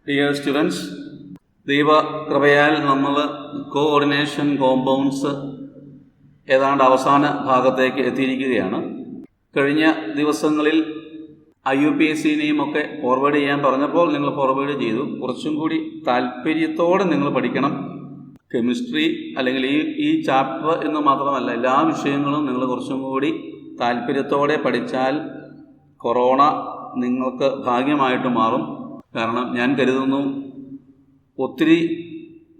Dear students, ദൈവകൃപയാൽ നമ്മൾ coordination compounds ഏതാണ്ട് അവസാന ഭാഗത്തേക്ക് എത്തിയിരിക്കുകയാണ്. കഴിഞ്ഞ ദിവസങ്ങളിൽ IUPACനെയും ഒക്കെ ഫോർവേഡ് ചെയ്യാൻ പറഞ്ഞപ്പോൾ നിങ്ങൾ ഫോർവേഡ് ചെയ്തു. കുറച്ചും കൂടി താല്പര്യത്തോടെ നിങ്ങൾ പഠിക്കണം. കെമിസ്ട്രി അല്ലെങ്കിൽ ഈ ചാപ്റ്റർ എന്ന് മാത്രമല്ല, എല്ലാ വിഷയങ്ങളും നിങ്ങൾ കുറച്ചും കൂടി താല്പര്യത്തോടെ പഠിച്ചാൽ കൊറോണ നിങ്ങൾക്ക് ഭാഗ്യമായിട്ട് മാറും. കാരണം ഞാൻ കരുതുന്നു ഒത്തിരി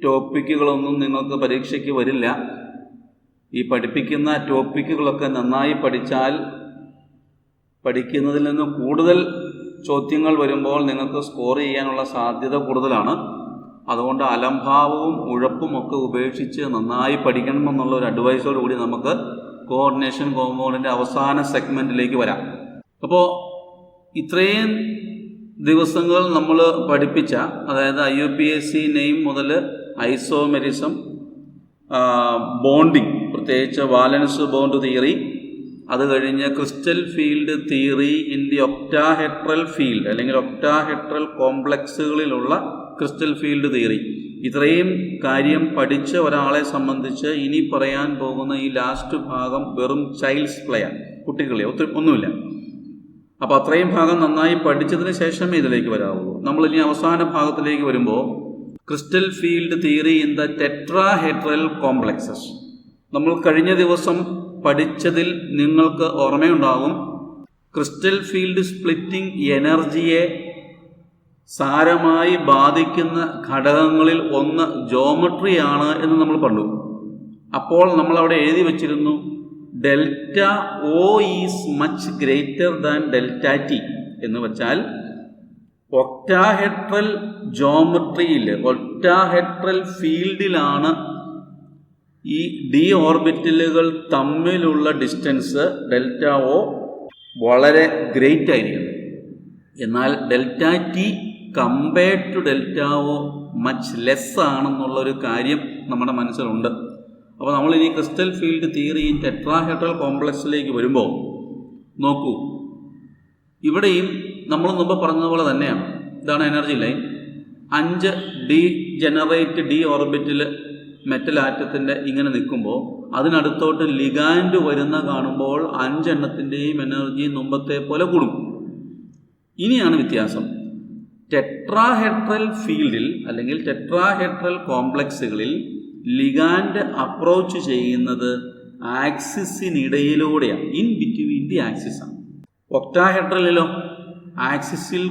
ടോപ്പിക്കുകളൊന്നും നിങ്ങൾക്ക് പരീക്ഷയ്ക്ക് വരില്ല. ഈ പഠിപ്പിക്കുന്ന ടോപ്പിക്കുകളൊക്കെ നന്നായി പഠിച്ചാൽ പഠിക്കുന്നതിൽ നിന്ന് കൂടുതൽ ചോദ്യങ്ങൾ വരുമ്പോൾ നിങ്ങൾക്ക് സ്കോർ ചെയ്യാനുള്ള സാധ്യത കൂടുതലാണ്. അതുകൊണ്ട് അലംഭാവവും ഉഴപ്പും ഒക്കെ ഉപേക്ഷിച്ച് നന്നായി പഠിക്കണമെന്നുള്ള ഒരു അഡ്വൈസോട് കൂടി നമുക്ക് കോഓർഡിനേഷൻ കോമ്പൗണ്ടിൻ്റെ അവസാന സെഗ്മെൻറ്റിലേക്ക് വരാം. അപ്പോൾ ഇത്രയും ദിവസങ്ങൾ നമ്മൾ പഠിപ്പിച്ച, അതായത് IUPAC നെയിം മുതൽ ഐസോമെറിസം, ബോണ്ടിങ്, പ്രത്യേകിച്ച് വാലൻസ് ബോണ്ട് തിയറി, അത് കഴിഞ്ഞ് crystal field theory in the octahedral field അല്ലെങ്കിൽ ഒക്ടാഹെഡ്രൽ കോംപ്ലക്സുകളിലുള്ള ക്രിസ്റ്റൽ ഫീൽഡ് തിയറി, ഇത്രയും കാര്യം പഠിച്ച ഒരാളെ സംബന്ധിച്ച് ഇനി പറയാൻ പോകുന്ന ഈ ലാസ്റ്റ് ഭാഗം വെറും ചൈൽഡ്സ് പ്ലേയാണ്, കുട്ടികളെ ഒന്നുമില്ല. അപ്പോൾ അത്രയും ഭാഗം നന്നായി പഠിച്ചതിന് ശേഷമേ ഇതിലേക്ക് വരാവുള്ളൂ. നമ്മളിനി അവസാന ഭാഗത്തിലേക്ക് വരുമ്പോൾ crystal field theory in the tetrahedral complexes. നമ്മൾ കഴിഞ്ഞ ദിവസം പഠിച്ചതിൽ നിങ്ങൾക്ക് ഓർമ്മയുണ്ടാകും, ക്രിസ്റ്റൽ ഫീൽഡ് സ്പ്ലിറ്റിംഗ് എനർജിയെ സാരമായി ബാധിക്കുന്ന ഘടകങ്ങളിൽ ഒന്ന് ജോമെട്രിയാണ് എന്ന് നമ്മൾ കണ്ടു. അപ്പോൾ നമ്മളവിടെ എഴുതി വച്ചിരുന്നു delta O is much greater than delta T എന്ന് വെച്ചാൽ ഒക്ടാഹെഡ്രൽ ജോമെട്രിയിൽ, ഒക്ടാഹെഡ്രൽ ഫീൽഡിലാണ് ഈ ഡി ഓർബിറ്റലുകൾ തമ്മിലുള്ള ഡിസ്റ്റൻസ് ഡെൽറ്റ O വളരെ ഗ്രേറ്റ് ആയിരിക്കുന്നത്. എന്നാൽ delta T compared to delta O much less ആണെന്നുള്ളൊരു കാര്യം നമ്മുടെ മനസ്സിലുണ്ട്. അപ്പോൾ നമ്മളിനി crystal field theory in tetrahedral കോംപ്ലക്സിലേക്ക് വരുമ്പോൾ നോക്കൂ, ഇവിടെയും നമ്മൾ മുമ്പ് പറഞ്ഞതുപോലെ തന്നെയാണ്. ഇതാണ് എനർജി ലൈൻ. 5 ഡീജനറേറ്റ് ഡി ഓർബിറ്റിൽ മെറ്റൽ ആറ്റത്തിൻ്റെ ഇങ്ങനെ നിൽക്കുമ്പോൾ അതിനടുത്തോട്ട് ലിഗാൻഡ് വരുന്ന കാണുമ്പോൾ 5 എണ്ണത്തിൻ്റെയും എനർജി മുമ്പത്തെ പോലെ കൂടും. ഇനിയാണ് വ്യത്യാസം. ടെട്രാഹെഡ്രൽ ഫീൽഡിൽ അല്ലെങ്കിൽ ടെട്രാഹെഡ്രൽ കോംപ്ലക്സുകളിൽ ലിഗാൻഡ് അപ്രോച്ച് ചെയ്യുന്നത് ആക്സിസിനിടയിലൂടെയാണ്, ഇൻ ബിറ്റ്വീൻ ദി ആക്സിസാണ്. ഒക്ടാഹെഡ്രലിലോ ആക്സിസിൽ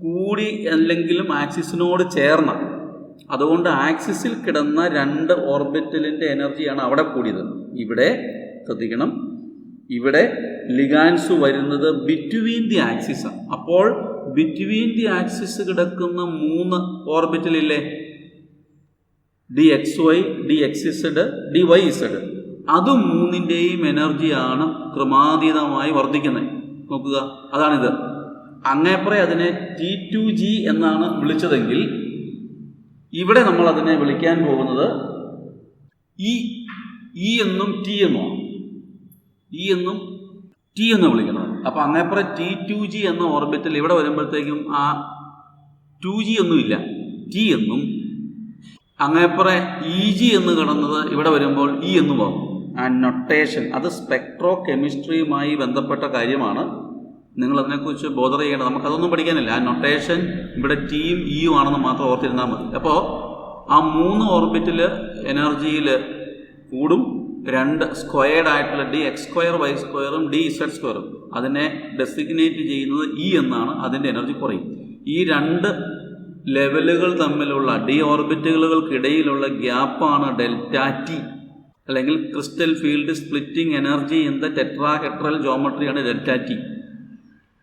കൂടി അല്ലെങ്കിലും ആക്സിസിനോട് ചേർന്ന, അതുകൊണ്ട് ആക്സിസിൽ കിടന്ന 2 ഓർബിറ്റലിൻ്റെ എനർജിയാണ് അവിടെ കൂടിയത്. ഇവിടെ ശ്രദ്ധിക്കണം, ഇവിടെ ലിഗാൻസ് വരുന്നത് ബിറ്റ്വീൻ ദി ആക്സിസാണ്. അപ്പോൾ ബിറ്റ്വീൻ ദി ആക്സിസ് കിടക്കുന്ന 3 ഓർബിറ്റലില്ലേ, DXY, DXZ, DYZ, അത് 3ൻ്റെയും എനർജിയാണ് ക്രമാതീതമായി വർദ്ധിക്കുന്നത്. നോക്കുക, അതാണിത്. അങ്ങേപ്പുറം അതിനെ T2G എന്നാണ് വിളിച്ചതെങ്കിൽ ഇവിടെ നമ്മൾ അതിനെ വിളിക്കാൻ പോകുന്നത് E എന്നും T എന്നുമാണ്. E എന്നും T എന്ന് വിളിക്കുന്നത്. അപ്പോൾ അങ്ങേപ്പുറം T2G എന്ന ഓർബിറ്റൽ ഇവിടെ വരുമ്പോഴത്തേക്കും ആ 2G ഒന്നുമില്ല, T എന്നും, അങ്ങേപ്പുറം EG എന്ന് കിടന്നത് ഇവിടെ വരുമ്പോൾ E എന്നും ആകും. ആ നൊട്ടേഷൻ അത് സ്പെക്ട്രോ കെമിസ്ട്രിയുമായി ബന്ധപ്പെട്ട കാര്യമാണ്. നിങ്ങളതിനെക്കുറിച്ച് ബോധർ ചെയ്യേണ്ട, നമുക്കതൊന്നും പഠിക്കാനില്ല. ആ നൊട്ടേഷൻ ഇവിടെ Tയും Eയും ആണെന്ന് മാത്രം ഓർത്തിരുന്നാൽ മതി. അപ്പോൾ ആ 3 ഓർബിറ്റിൽ എനർജിയിൽ കൂടും. 2 സ്ക്വയർഡ് ആയിട്ടുള്ള DX² Y² DZ² അതിനെ ഡെസിഗ്നേറ്റ് ചെയ്യുന്നത് E എന്നാണ്. അതിൻ്റെ എനർജി കുറയും. ഈ 2 ലെവലുകൾ തമ്മിലുള്ള ഡി ഓർബിറ്റുകൾക്കിടയിലുള്ള ഗ്യാപ്പാണ് ഡെൽറ്റ T, അല്ലെങ്കിൽ crystal field splitting energy in the tetrahedral ജോമെട്രിയാണ് ഡെൽറ്റ T.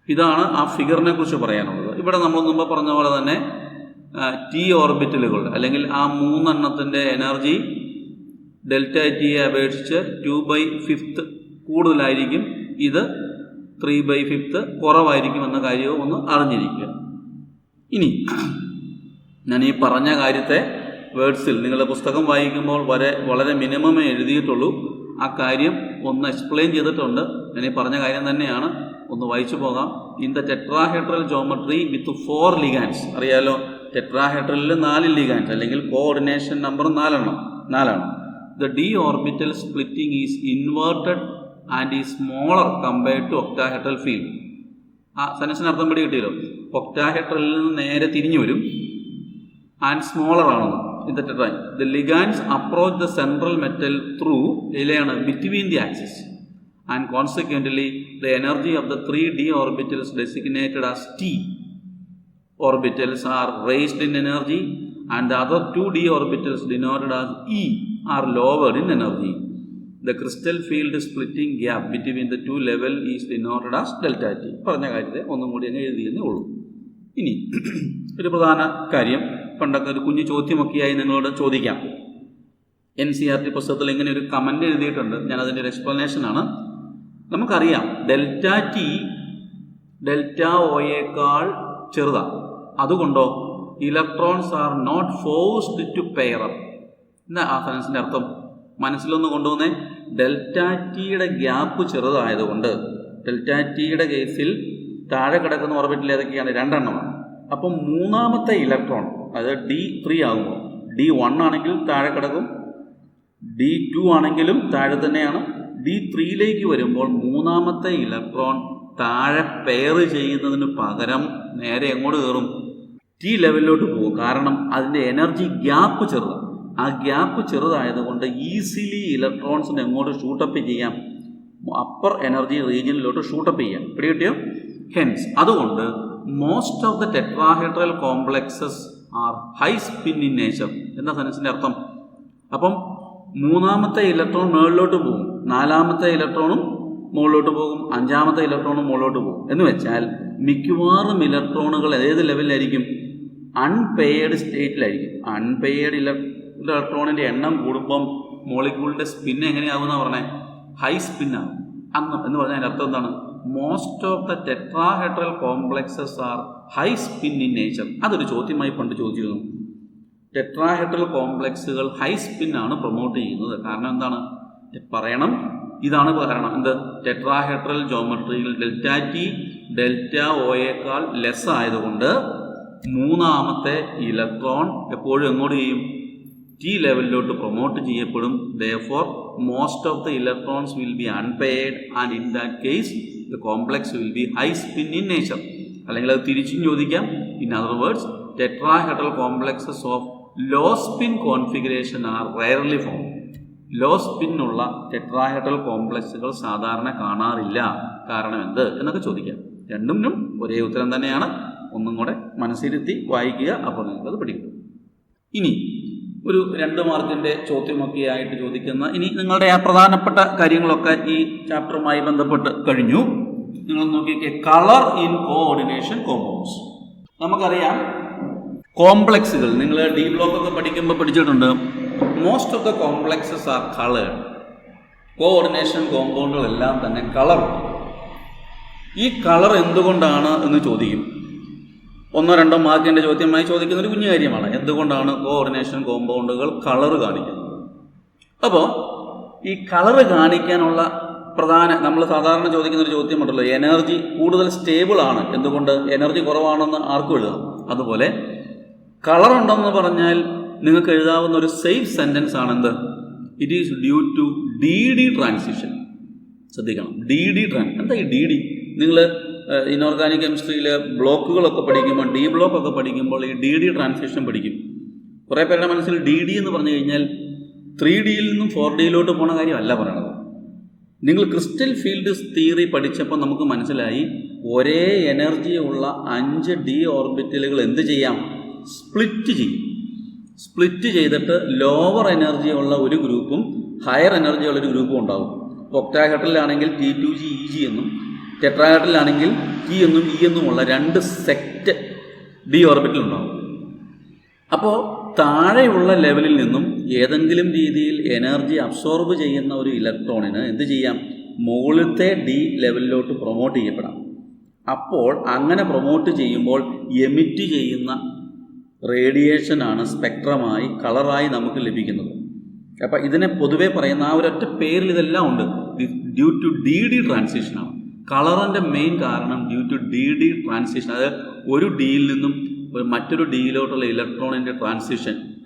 ഇതാണ് ആ ഫിഗറിനെ കുറിച്ച് പറയാനുള്ളത്. ഇവിടെ നമ്മൾ മുമ്പ് പറഞ്ഞ പോലെ തന്നെ T ഓർബിറ്റലുകൾ അല്ലെങ്കിൽ ആ 3 എണ്ണത്തിൻ്റെ എനർജി ഡെൽറ്റ Tയെ അപേക്ഷിച്ച് 2/5 കൂടുതലായിരിക്കും. ഇത് 3/5 കുറവായിരിക്കും എന്ന കാര്യവും ഒന്ന് അറിഞ്ഞിരിക്കുക. ഇനി ഞാൻ ഈ പറഞ്ഞ കാര്യത്തെ വേർഡ്സിൽ നിങ്ങളുടെ പുസ്തകം വായിക്കുമ്പോൾ വളരെ മിനിമമേ എഴുതിയിട്ടുള്ളൂ. ആ കാര്യം ഒന്ന് എക്സ്പ്ലെയിൻ ചെയ്തിട്ടുണ്ട്. ഞാൻ ഈ പറഞ്ഞ കാര്യം തന്നെയാണ്, ഒന്ന് വായിച്ചു പോകാം. In the tetrahedral geometry with 4 ligands, അറിയാലോ ടെട്രാഹെഡ്രലിൽ 4 ലിഗാൻസ് അല്ലെങ്കിൽ coordination number 4 the d orbital splitting is inverted and is smaller compared to octahedral field. ആ സെൻറ്റൻസിന് അർത്ഥം പിടി കിട്ടിയല്ലോ. ഒക്ടാഹെഡ്രലിൽ നിന്ന് നേരെ തിരിഞ്ഞു വരും, ആൻഡ് സ്മോളർ ആണെന്ന്. In the tetra the ligands approach the central metal through ഇലയാണ് between the axis, and consequently the energy of the 3 d orbitals designated as T orbitals are raised in energy, and the other 2 d orbitals denoted as E are lowered in energy. The crystal field splitting gap between the two level is denoted as delta T. പറഞ്ഞ കാര്യത്തെ ഒന്നും കൂടി അങ്ങ് എഴുതിയെന്നേ ഉള്ളൂ. ഇനി ഒരു പ്രധാന കാര്യം, പണ്ടൊക്കെ ഒരു കുഞ്ഞു ചോദ്യമൊക്കെയായി നിങ്ങളോട് ചോദിക്കാം. NCERT പുസ്തകത്തിൽ ഇങ്ങനെ ഒരു കമൻ്റ് എഴുതിയിട്ടുണ്ട്, ഞാനതിൻ്റെ ഒരു എക്സ്പ്ലനേഷനാണ്. നമുക്കറിയാം ഡെൽറ്റ ടി ഡെൽറ്റ ഒയേക്കാൾ ചെറുതാണ്, അതുകൊണ്ടോ electrons are not forced to pair up. എന്താ ആ സെൻസിൻ്റെ അർത്ഥം? മനസ്സിലൊന്ന് കൊണ്ടുവന്നേ. ഡെൽറ്റ ടിയുടെ ഗ്യാപ്പ് ചെറുതായതുകൊണ്ട്, ഡെൽറ്റ ടിയുടെ കേസിൽ താഴെ കിടക്കുന്ന ഓർബിറ്റിൽ ഏതൊക്കെയാണ്? 2 എണ്ണമാണ്. അപ്പം മൂന്നാമത്തെ ഇലക്ട്രോൺ, അതായത് D3 ആകുമ്പോൾ, D1 ആണെങ്കിൽ താഴെ കിടക്കും, D2 ആണെങ്കിലും താഴെ തന്നെയാണ്. D3യിലേക്ക് വരുമ്പോൾ മൂന്നാമത്തെ ഇലക്ട്രോൺ താഴെ പെയർ ചെയ്യുന്നതിന് പകരം നേരെ എങ്ങോട്ട് കയറും? T ലെവലിലോട്ട് പോകും. കാരണം അതിൻ്റെ എനർജി ഗ്യാപ്പ് ചെറുതാണ്. ആ ഗ്യാപ്പ് ചെറുതായതുകൊണ്ട് ഈസിലി ഇലക്ട്രോൺസിന് എങ്ങോട്ട് ഷൂട്ടപ്പ് ചെയ്യാം? അപ്പർ എനർജി റീജിയനിലോട്ട് ഷൂട്ടപ്പ് ചെയ്യാം. പിടികിട്ടിയോ? ഹെൻസ് അതുകൊണ്ട് most of the tetrahedral complexes are high spin in nature. എന്താ സെൻസിൻ്റെ അർത്ഥം? അപ്പം മൂന്നാമത്തെ ഇലക്ട്രോൺ മുകളിലോട്ട് പോകും, 4ാമത്തെ ഇലക്ട്രോണും മുകളിലോട്ട് പോകും, 5ാമത്തെ ഇലക്ട്രോണും മുകളിലോട്ട് പോകും. എന്ന് വെച്ചാൽ മിക്കവാറും ഇലക്ട്രോണുകൾ ഏത് ലെവലിലായിരിക്കും? അൺപെയർഡ് സ്റ്റേറ്റിലായിരിക്കും. അൺപെയർഡ് ഇലക്ട്രോണിൻ്റെ എണ്ണം കൂടുമ്പം മോളിക്യൂളിൻ്റെ സ്പിൻ എങ്ങനെയാകുമെന്നാണ് പറഞ്ഞത്? ഹൈ സ്പിന്നാകും. എന്ന് പറഞ്ഞാൽ അതിൻ്റെ അർത്ഥം എന്താണ്? Most of the tetrahedral complexes are high spin in nature. അതൊരു ചോദ്യമായി പണ്ട് ചോദിച്ചിരുന്നു. ടെട്രാഹെഡ്രൽ കോംപ്ലക്സുകൾ ഹൈ സ്പിന്നാണ് പ്രൊമോട്ട് ചെയ്യുന്നത്. കാരണം എന്താണ് പറയണം? ഇതാണ് കാരണം. എന്ത്? ടെട്രാഹെഡ്രൽ ജോമെട്രിയിൽ ഡെൽറ്റ ടി ഡെൽറ്റ ഒയേക്കാൾ ലെസ് ആയതുകൊണ്ട് മൂന്നാമത്തെ ഇലക്ട്രോൺ എപ്പോഴും എങ്ങോട്ട് ചെയ്യും? T ലെവലിലോട്ട് പ്രൊമോട്ട് ചെയ്യപ്പെടും. Therefore, most of the electrons will be unpaired, and in that case, the complex will be high spin in nature. അല്ലെങ്കിൽ അത് തിരിച്ചും ചോദിക്കാം. In other words, tetrahedral complexes of low spin configuration are rarely found. Low സ്പിന്നുള്ള tetrahedral കോംപ്ലക്സുകൾ സാധാരണ കാണാറില്ല. കാരണം എന്ത് എന്നൊക്കെ ചോദിക്കാം. രണ്ടും ഒരേ ഉത്തരം തന്നെയാണ്. ഒന്നും കൂടെ മനസ്സിരുത്തി വായിക്കുക, അപ്പോൾ നിങ്ങൾക്കത് പിടിക്കും. ഇനി ഒരു 2 മാർക്കിൻ്റെ ചോദ്യമൊക്കെ ആയിട്ട് ചോദിക്കുന്ന, ഇനി നിങ്ങളുടെ ആ പ്രധാനപ്പെട്ട കാര്യങ്ങളൊക്കെ ഈ ചാപ്റ്ററുമായി ബന്ധപ്പെട്ട് കഴിഞ്ഞു. നിങ്ങൾ നോക്കിക്കേ, കളർ ഇൻ കോഓർഡിനേഷൻ കോമ്പൗണ്ട്സ്. നമുക്കറിയാം കോംപ്ലക്സുകൾ നിങ്ങൾ ഡി ബ്ലോക്ക് ഒക്കെ പഠിക്കുമ്പോൾ പഠിച്ചിട്ടുണ്ട്. Most of the complexes are coloured. Coordination കോമ്പൗണ്ടുകളെല്ലാം തന്നെ കളർ. ഈ കളർ എന്തുകൊണ്ടാണ് എന്ന് ചോദിക്കും. 1-2 മാർക്കിൻ്റെ ചോദ്യമായി ചോദിക്കുന്ന ഒരു കുഞ്ഞു കാര്യമാണ്. എന്തുകൊണ്ടാണ് കോഓർഡിനേഷൻ കോമ്പൗണ്ടുകൾ കളർ കാണിക്കുന്നത്? അപ്പോൾ ഈ കളർ കാണിക്കാനുള്ള നമ്മൾ സാധാരണ ചോദിക്കുന്ന ഒരു ചോദ്യമുണ്ടല്ലോ, എനർജി കൂടുതൽ സ്റ്റേബിൾ ആണ്, എന്തുകൊണ്ട്? എനർജി കുറവാണെന്ന് ആർക്കും എഴുതാം. അതുപോലെ കളർ ഉണ്ടെന്ന് പറഞ്ഞാൽ നിങ്ങൾക്ക് എഴുതാവുന്ന ഒരു സേഫ് സെൻറ്റൻസ് ആണെന്ത്? It is due to DD transition. ശ്രദ്ധിക്കണം, DD എന്താ ഈ DD? നിങ്ങൾ ഇനോർഗാനിക് കെമിസ്ട്രിയിൽ ബ്ലോക്കുകളൊക്കെ പഠിക്കുമ്പോൾ, ഡി ബ്ലോക്ക് ഒക്കെ പഠിക്കുമ്പോൾ ഈ DD ട്രാൻസിഷൻ പഠിക്കും. കുറേ പേരുടെ മനസ്സിൽ DD എന്ന് പറഞ്ഞു കഴിഞ്ഞാൽ 3Dയിൽ നിന്നും 4Dയിലോട്ട് പോണ കാര്യമല്ല പറയണത്. നിങ്ങൾ ക്രിസ്റ്റൽ ഫീൽഡ് തിയറി പഠിച്ചപ്പോൾ നമുക്ക് മനസ്സിലായി, ഒരേ എനർജിയുള്ള 5 d ഓർബിറ്റലുകൾ എന്ത് ചെയ്യാം? സ്പ്ലിറ്റ് ചെയ്യും. സ്പ്ലിറ്റ് ചെയ്തിട്ട് ലോവർ എനർജി ഉള്ള ഒരു ഗ്രൂപ്പും ഹയർ എനർജി ഉള്ളൊരു ഗ്രൂപ്പും ഉണ്ടാകും. ഒക്ടാഹെഡ്രലിലാണെങ്കിൽ T2G EG എന്നും, ടെട്രാഹെഡ്രലിലാണെങ്കിൽ T എന്നും E എന്നുമുള്ള 2 സെറ്റ് ഡി ഓർബിറ്റൽ ഉണ്ടാകും. അപ്പോൾ താഴെയുള്ള ലെവലിൽ നിന്നും ഏതെങ്കിലും രീതിയിൽ എനർജി അബ്സോർബ് ചെയ്യുന്ന ഒരു ഇലക്ട്രോണിന് എന്ത് ചെയ്യാം? മുകളിലത്തെ ഡി ലെവലിലോട്ട് പ്രൊമോട്ട് ചെയ്യപ്പെടാം. അപ്പോൾ അങ്ങനെ പ്രൊമോട്ട് ചെയ്യുമ്പോൾ എമിറ്റ് ചെയ്യുന്ന റേഡിയേഷനാണ് സ്പെക്ട്രമായി കളറായി നമുക്ക് ലഭിക്കുന്നത്. അപ്പം ഇതിനെ പൊതുവേ പറയുന്ന ആ ഒരൊറ്റ പേരിൽ ഇതെല്ലാം ഉണ്ട്. ഡ്യൂ ടു DD ട്രാൻസിഷനാണ്. കളറിൻ്റെ മെയിൻ കാരണം ഡ്യൂ ടു DD ട്രാൻസിഷൻ. അതായത് ഒരു ഡിയിൽ നിന്നും മറ്റൊരു ഡിയിലോട്ടുള്ള ഇലക്ട്രോണിൻ്റെ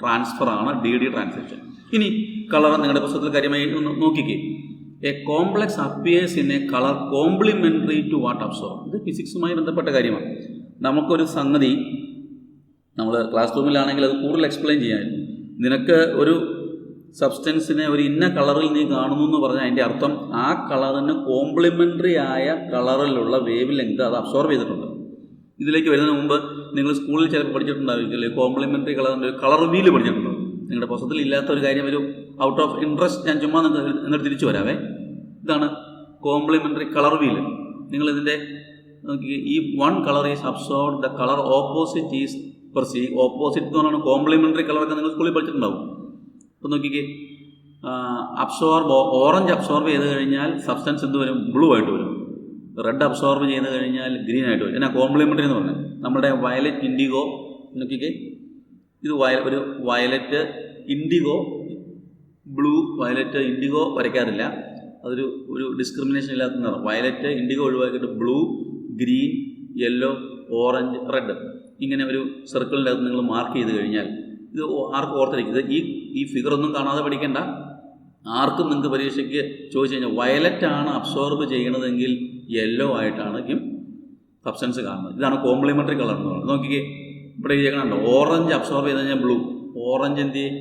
ട്രാൻസ്ഫറാണ് DD ട്രാൻസിഷൻ. ഇനി കളർ നിങ്ങളുടെ പുസ്തകത്തിൽ കാര്യമായി ഒന്ന് നോക്കിക്കേ. A complex appears in a colour complementary to what absorb. ഇത് ഫിസിക്സുമായി ബന്ധപ്പെട്ട കാര്യമാണ്. നമുക്കൊരു സംഗതി നമ്മൾ ക്ലാസ് റൂമിലാണെങ്കിൽ അത് കൂടുതൽ എക്സ്പ്ലെയിൻ ചെയ്യാമായിരുന്നു. നിനക്ക് ഒരു സബ്സ്റ്റൻസിനെ ഒരു ഇന്ന കളറിൽ നീ കാണുന്നു എന്ന് പറഞ്ഞാൽ അതിൻ്റെ അർത്ഥം ആ കളറിന് കോംപ്ലിമെൻ്ററി ആയ കളറിലുള്ള വേവ് ലെങ്ത് അത് അബ്സോർബ് ചെയ്തിട്ടുണ്ട്. ഇതിലേക്ക് വരുന്നതിന് മുമ്പ് നിങ്ങൾ സ്കൂളിൽ ചിലപ്പോൾ പഠിച്ചിട്ടുണ്ടാവില്ലേ, കോംപ്ലിമെൻ്ററി കളറിൻ്റെ ഒരു കളർ വീല് പഠിച്ചിട്ടുണ്ടോ? നിങ്ങളുടെ പുസ്തകത്തിൽ ഇല്ലാത്ത ഒരു കാര്യം, ഒരു ഔട്ട് ഓഫ് ഇൻട്രസ്റ്റ് ഞാൻ ചുമ്മാ എന്നിട്ട് തിരിച്ചു വരാവേ. ഇതാണ് കോംപ്ലിമെൻ്ററി കളർ വീല്. നിങ്ങളിതിൻ്റെ ഈ one colour is absorb, the colour opposite is perceive. Opposite എന്ന് പറഞ്ഞാൽ കോംപ്ലിമെൻ്ററി കളറൊക്കെ നിങ്ങൾ സ്കൂളിൽ പഠിച്ചിട്ടുണ്ടാവും. അപ്പോൾ നോക്കിക്കേ, ഓറഞ്ച് അബ്സോർബ് ചെയ്ത് കഴിഞ്ഞാൽ സബ്സ്റ്റൻസ് എന്ത് വരും? ബ്ലൂ ആയിട്ട് വരും. റെഡ് അബ്സോർബ് ചെയ്ത് കഴിഞ്ഞാൽ ഗ്രീൻ ആയിട്ട് വരും. എന്നാ കോംപ്ലിമെൻ്ററി എന്ന് പറഞ്ഞാൽ നമ്മുടെ വയലറ്റ് ഇൻഡിഗോ നോക്കിക്കേ, ഇത് ഒരു violet indigo blue, violet indigo വരയ്ക്കാറില്ല, ഒരു ഡിസ്ക്രിമിനേഷൻ ഇല്ലാത്ത നിറം. വയലറ്റ് ഇൻഡിഗോ ഒഴിവാക്കിയിട്ട് blue, green, yellow, orange, red, ഇങ്ങനെ ഒരു സർക്കിളിൻ്റെ അകത്ത് നിങ്ങൾ മാർക്ക് ചെയ്ത് കഴിഞ്ഞാൽ ഇത് ആർക്കും ഓർത്തിരിക്കും. ഇത് ഈ ഫിഗറൊന്നും കാണാതെ പഠിക്കേണ്ട. ആർക്കും നിങ്ങൾക്ക് പരീക്ഷയ്ക്ക് ചോദിച്ചു കഴിഞ്ഞാൽ വയലറ്റാണ് അബ്സോർബ് ചെയ്യണതെങ്കിൽ യെല്ലോ ആയിട്ടാണെങ്കിലും സബ്സ്റ്റൻസ് കാണുന്നത്. ഇതാണ് കോംപ്ലിമെൻ്ററി കളർ എന്ന് പറയുന്നത്. നോക്കിക്കേ, ഇവിടെ ചെയ്യണുണ്ടോ? ഓറഞ്ച് അബ്സോർബ് ചെയ്ത് കഴിഞ്ഞാൽ ബ്ലൂ, ഓറഞ്ച് എന്ത് ചെയ്യും?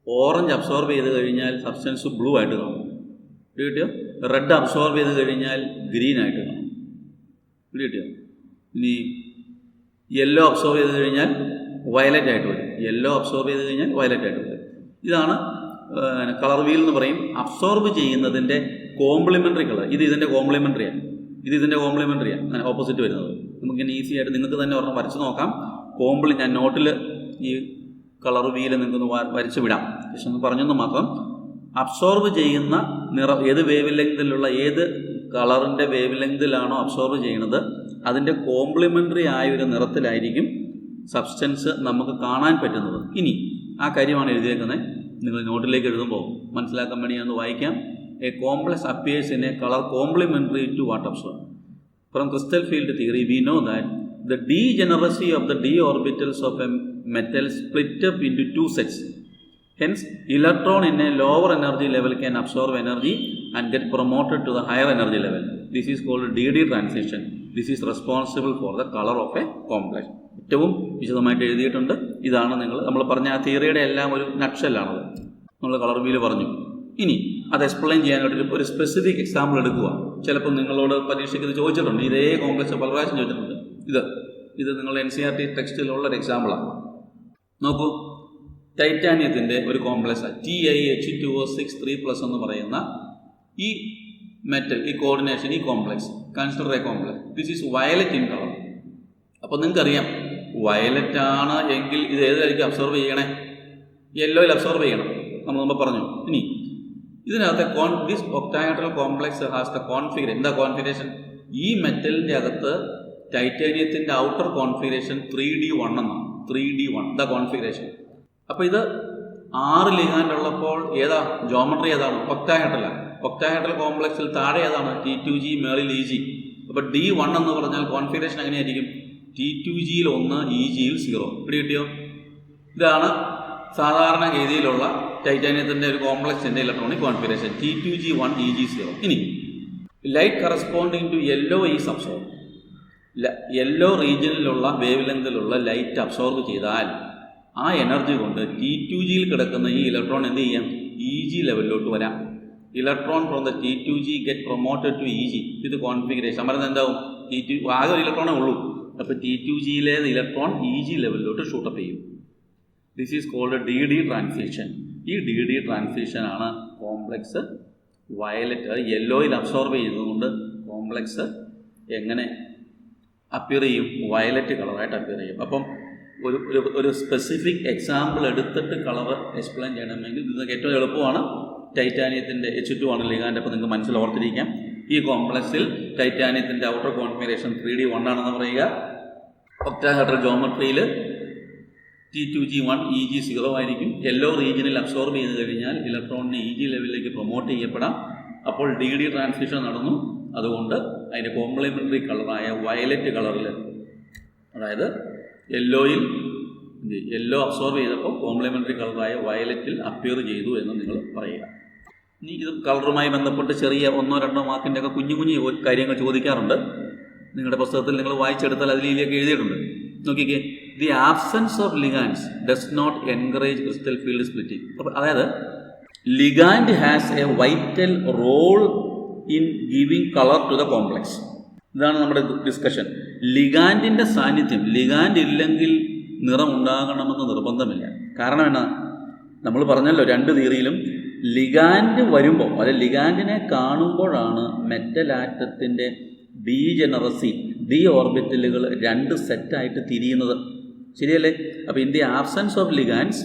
ഓറഞ്ച് അബ്സോർബ് ചെയ്ത് കഴിഞ്ഞാൽ സബ്സ്റ്റൻസ് ബ്ലൂ ആയിട്ട് കാണും. കിട്ടിയോ? റെഡ് അബ്സോർബ് ചെയ്ത് കഴിഞ്ഞാൽ ഗ്രീൻ ആയിട്ട് കാണും. കിട്ടിയോ? ഇനി യെല്ലോ അബ്സോർബ് ചെയ്ത് കഴിഞ്ഞാൽ വയലറ്റ് ആയിട്ട് വരും. യെല്ലോ അബ്സോർബ് ചെയ്ത് കഴിഞ്ഞാൽ വയലറ്റ് ആയിട്ട് വരും. ഇതാണ് കളർ വീൽ എന്ന് പറയും. അബ്സോർബ് ചെയ്യുന്നതിൻ്റെ കോംപ്ലിമെൻ്ററി കളർ. ഇതിൻ്റെ കോംപ്ലിമെൻ്ററിയാണ്. ഇതിൻ്റെ കോംപ്ലിമെൻ്ററിയാണ്, അങ്ങനെ ഓപ്പോസിറ്റ് വരുന്നത്. നമുക്കിങ്ങനെ ഈസി ആയിട്ട് നിങ്ങൾക്ക് തന്നെ ഒരെണ്ണം വരച്ച് നോക്കാം. ഞാൻ നോട്ടിൽ ഈ കളർ വീല് നിങ്ങൾക്കൊന്ന് വരച്ച് വിടാം. പക്ഷെ ഒന്ന് പറഞ്ഞൊന്ന് മാത്രം. അബ്സോർബ് ചെയ്യുന്ന നിറം ഏത് വേവ് ലെങ്തിലുള്ള, ഏത് കളറിൻ്റെ വേവ് ലെങ്തിലാണോ അബ്സോർബ് ചെയ്യുന്നത് അതിൻ്റെ കോംപ്ലിമെൻ്ററി ആയ ഒരു നിറത്തിലായിരിക്കും സബ്സ്റ്റൻസ് നമുക്ക് കാണാൻ പറ്റുന്നത്. ഇനി ആ കാര്യമാണ് എഴുതിയേക്കുന്നത്. നിങ്ങൾ നോട്ടിലേക്ക് എഴുതുമ്പോൾ മനസ്സിലാക്കാൻ വേണ്ടി ഞാനൊന്ന് വായിക്കാം. A complex appears in a colour complementary to what absorb. From crystal field theory, we know that the degeneracy of the d orbitals of a metal split up into two sets. Hence, electron in a lower energy level can absorb energy and get promoted to the higher energy level. This is called DD transition. This is responsible for the color of a complex. ഏറ്റവും വിശദമായിട്ട് എഴുതിയിട്ടുണ്ട്. ഇതാണ് നമ്മൾ പറഞ്ഞ ആ തിയറിയുടെ എല്ലാം ഒരു നട്ട്ഷെല്ലാണത്. നമ്മൾ കളർ വീല് പറഞ്ഞു. ഇനി അത് എക്സ്പ്ലെയിൻ ചെയ്യാനായിട്ട് ഒരു സ്പെസിഫിക് എക്സാമ്പിൾ എടുക്കുക. ചിലപ്പോൾ നിങ്ങളോട് പരീക്ഷയ്ക്ക് ഇത് ചോദിച്ചിട്ടുണ്ട്. ഇതേ കോംപ്ലക്സ് പല പ്രാവശ്യം ചോദിച്ചിട്ടുണ്ട്. ഇത് നിങ്ങളുടെ NCERT ടെക്സ്റ്റിലുള്ളൊരു എക്സാമ്പിളാണ്. നോക്കൂ, ടൈറ്റാനിയത്തിൻ്റെ ഒരു കോംപ്ലക്സ് TiH2O6 3+ എന്ന് പറയുന്ന ഈ മെറ്റൽ, ഈ കോർഡിനേഷൻ, ഈ complex, consider A complex. This is violet in colour. അപ്പോൾ നിങ്ങൾക്കറിയാം വയലറ്റ് ആണ് എങ്കിൽ ഇത് ഏതായിരിക്കും അബ്സോർബ് ചെയ്യണേ? യെല്ലോയിൽ അബ്സോർബ് ചെയ്യണം, നമ്മൾ മുമ്പ് പറഞ്ഞു. ഇനി ഇതിനകത്ത് this octahedral complex has the configuration. എന്താ കോൺഫിഗറേഷൻ? ഈ മെറ്റലിൻ്റെ അകത്ത് ടൈറ്റാനിയത്തിൻ്റെ ഔട്ടർ കോൺഫിഗറേഷൻ 3D1 എന്നാണ്. 3D1 the configuration. അപ്പോൾ ഇത് 6 ലിഗാൻഡ് ഉള്ളപ്പോൾ ജോമെട്രി ഏതാണ്? ഒക്ടാഹെഡ്രലാണ്. ഒക്ടാഹെഡ്രൽ കോംപ്ലക്സിൽ താഴെ ഏതാണ്? T2G, മേളിൽ EG. അപ്പോൾ D1 എന്ന് പറഞ്ഞാൽ കോൺഫിഗറേഷൻ എങ്ങനെയായിരിക്കും? T2Gയിൽ 1, EGയിൽ 0. ഇവിടെ കിട്ടിയോ? ഇതാണ് സാധാരണ ഗതിയിലുള്ള ടൈറ്റാനിയത്തിൻ്റെ ഒരു കോംപ്ലക്സിൻ്റെ ഇലക്ട്രോണിക് കോൺഫിഗറേഷൻ. T2G1, EG0. ഇനി light corresponding to yellow is absorb. Yellow റീജിയനിലുള്ള വേവ് ലെങ്തിലുള്ള ലൈറ്റ് അബ്സോർബ് ചെയ്താൽ ആ എനർജി കൊണ്ട് T2Gയിൽ കിടക്കുന്ന ഈ ഇലക്ട്രോൺ എന്ത് ചെയ്യാം? EG ലെവലിലോട്ട് വരാം. Electron from the T2G get promoted to EG. ഇത് കോൺഫിഗറേഷൻ. പറയുന്നത് എന്താവും? ആകെ ഒരു ഇലക്ട്രോണേ ഉള്ളൂ. അപ്പോൾ T2Gയിലെ ഇലക്ട്രോൺ EG ലെവലിലോട്ട് ഷൂട്ടപ്പ് ചെയ്യും. This is called DD transition. ഈ DD ട്രാൻസിഷൻ ആണ് കോംപ്ലക്സ് വയലറ്റ് യെല്ലോയിൽ അബ്സോർബ് ചെയ്തതുകൊണ്ട് കോംപ്ലക്സ് എങ്ങനെ അപ്പിയർ ചെയ്യും? വയലറ്റ് കളറായിട്ട് അപ്പിയർ ചെയ്യും. അപ്പം ഒരു സ്പെസിഫിക് എക്സാമ്പിൾ എടുത്തിട്ട് കളർ എക്സ്പ്ലെയിൻ ചെയ്യണമെങ്കിൽ നിങ്ങൾക്ക് ഏറ്റവും എളുപ്പമാണ് ടൈറ്റാനിയത്തിൻ്റെ H2 ലിഗാൻഡ്. അപ്പോൾ നിങ്ങൾക്ക് മനസ്സിൽ ഓർത്തിരിക്കാം. ഈ കോംപ്ലക്സിൽ ടൈറ്റാനിയത്തിൻ്റെ ഔട്ടർ കോൺഫിഗറേഷൻ 3D1 ആണെന്ന് പറയുക. ഒക്ടാഹെഡ്രൽ ജോമെട്രിയിൽ T2G1, EG0 ആയിരിക്കും. യെല്ലോ റീജിയനിൽ അബ്സോർബ് ചെയ്ത് കഴിഞ്ഞാൽ ഇലക്ട്രോണിനെ EG ലെവലിലേക്ക് പ്രൊമോട്ട് ചെയ്യപ്പെടാം. അപ്പോൾ DD ട്രാൻസിഷൻ നടന്നു. അതുകൊണ്ട് അതിൻ്റെ കോംപ്ലിമെൻ്ററി കളറായ വയലറ്റ് കളറിൽ, അതായത് യെല്ലോ അബ്സോർബ് ചെയ്തപ്പോൾ കോംപ്ലിമെൻ്ററി കളറായ വയലറ്റിൽ അപ്പിയർ ചെയ്തു എന്ന് നിങ്ങൾ പറയുക. ഇനി ഇത് കളറുമായി ബന്ധപ്പെട്ട് ചെറിയ 1-2 മാർക്കിൻ്റെ ഒക്കെ കുഞ്ഞു കാര്യങ്ങൾ ചോദിക്കാറുണ്ട്. നിങ്ങളുടെ പുസ്തകത്തിൽ നിങ്ങൾ വായിച്ചെടുത്താൽ അതിലേക്ക് എഴുതിയിട്ടുണ്ട്. നോക്കിക്കേ, the absence of ligands does not encourage crystal field splitting. അപ്പോൾ അതായത് ligand has a vital role in giving colour to the complex. ഇതാണ് നമ്മുടെ ഡിസ്കഷൻ. ലിഗാൻഡിൻ്റെ സാന്നിധ്യം, ലിഗാൻഡ് ഇല്ലെങ്കിൽ നിറം ഉണ്ടാകണമെന്ന് നിർബന്ധമില്ല. കാരണം എന്നാ, നമ്മൾ പറഞ്ഞല്ലോ 2 തിയറിയിലും ലിഗാൻഡ് വരുമ്പോൾ, അതായത് ലിഗാൻഡിനെ കാണുമ്പോഴാണ് മെറ്റൽ ആറ്റത്തിൻ്റെ ഡി ഓർബിറ്റലുകൾ 2 സെറ്റായിട്ട് തിരിയുന്നത്. ശരിയല്ലേ? അപ്പോൾ in the absence of ligands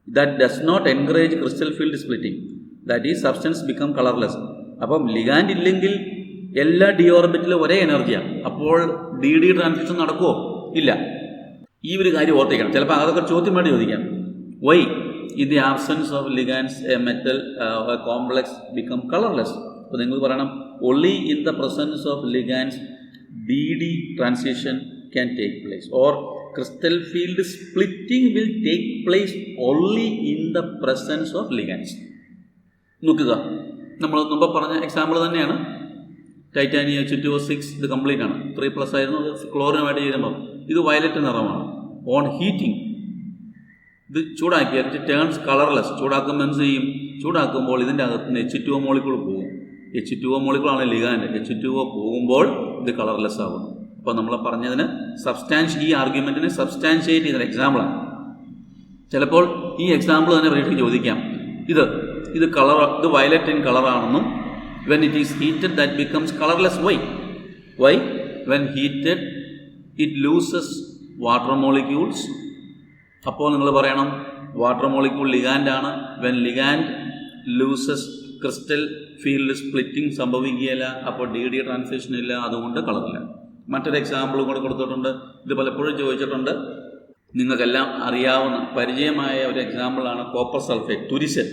that does not encourage crystal field splitting, that ഈ സബ്സ്റ്റൻസ് ബിക്കം കളർലെസ്. അപ്പം ലിഗാൻഡ് ഇല്ലെങ്കിൽ എല്ലാ ഡി ഓർബിറ്റലും ഒരേ എനർജിയാണ്. അപ്പോൾ ഡി ട്രാൻസിഷൻ നടക്കുമോ? ഇല്ല. ഈ ഒരു കാര്യം ഓർത്തിക്കണം. ചിലപ്പോൾ അതൊക്കെ ചോദ്യം വേണ്ടി ചോദിക്കാം. Why in the absence of ligands a metal complex become colourless? അപ്പോൾ നിങ്ങൾ പറയണം, only in the presence of ligands DD transition can take place, or crystal field splitting will take place only in the presence of ligands. നോക്കുക, നമ്മൾ മുമ്പ് പറഞ്ഞ example തന്നെയാണ്. Titanium H2O6 ഇത് complete ആണ്, 3+ ആയിരുന്നു. അത് ക്ലോറിനുമായിട്ട് ചേരുമ്പോൾ ഇത് വയലറ്റ് നിറമാണ്. ഓൺ ഹീറ്റിംഗ് ഇത് ചൂടാക്കി ഇറ്റ് ടേൺസ് കളർലെസ്. ചൂടാക്കുമ്പോൾ എന്ത് ചെയ്യും? ചൂടാക്കുമ്പോൾ ഇതിൻ്റെ അകത്ത് നിന്ന് H2O മോളിക്കൂൾ പോകും. H2O മോളിക്കൂളാണ് ligand. H2O പോകുമ്പോൾ ഇത് കളർലെസ് ആകുന്നു. അപ്പോൾ നമ്മൾ പറഞ്ഞതിന് ഈ ആർഗ്യുമെൻറ്റിനെ സബ്സ്റ്റാൻഷിയേറ്റ് ചെയ്ത എക്സാമ്പിളാണ്. ചിലപ്പോൾ ഈ എക്സാമ്പിൾ തന്നെ പരീക്ഷയ്ക്ക് ചോദിക്കാം. ഇത് വയലറ്റ് ഇൻ കളറാണെന്നും when it is heated that becomes colorless. Why? When heated it loses water molecules. അപ്പോൾ നിങ്ങൾ പറയണം വാട്ടർ മോളിക്യൂൾ ലിഗാൻഡാണ്. When ligand loses crystal field splitting സംഭവിക്കുകയില്ല. അപ്പോൾ ഡി ട്രാൻസിഷൻ ഇല്ല, അതുകൊണ്ട് കളറില്ല. മറ്റൊരു എക്സാമ്പിളും കൂടെ കൊടുത്തിട്ടുണ്ട്. ഇത് പലപ്പോഴും ചോദിച്ചിട്ടുണ്ട്. നിങ്ങൾക്കെല്ലാം അറിയാവുന്ന പരിചയമായ ഒരു എക്സാമ്പിളാണ് കോപ്പർ സൾഫേറ്റ്, തുരിശൻ.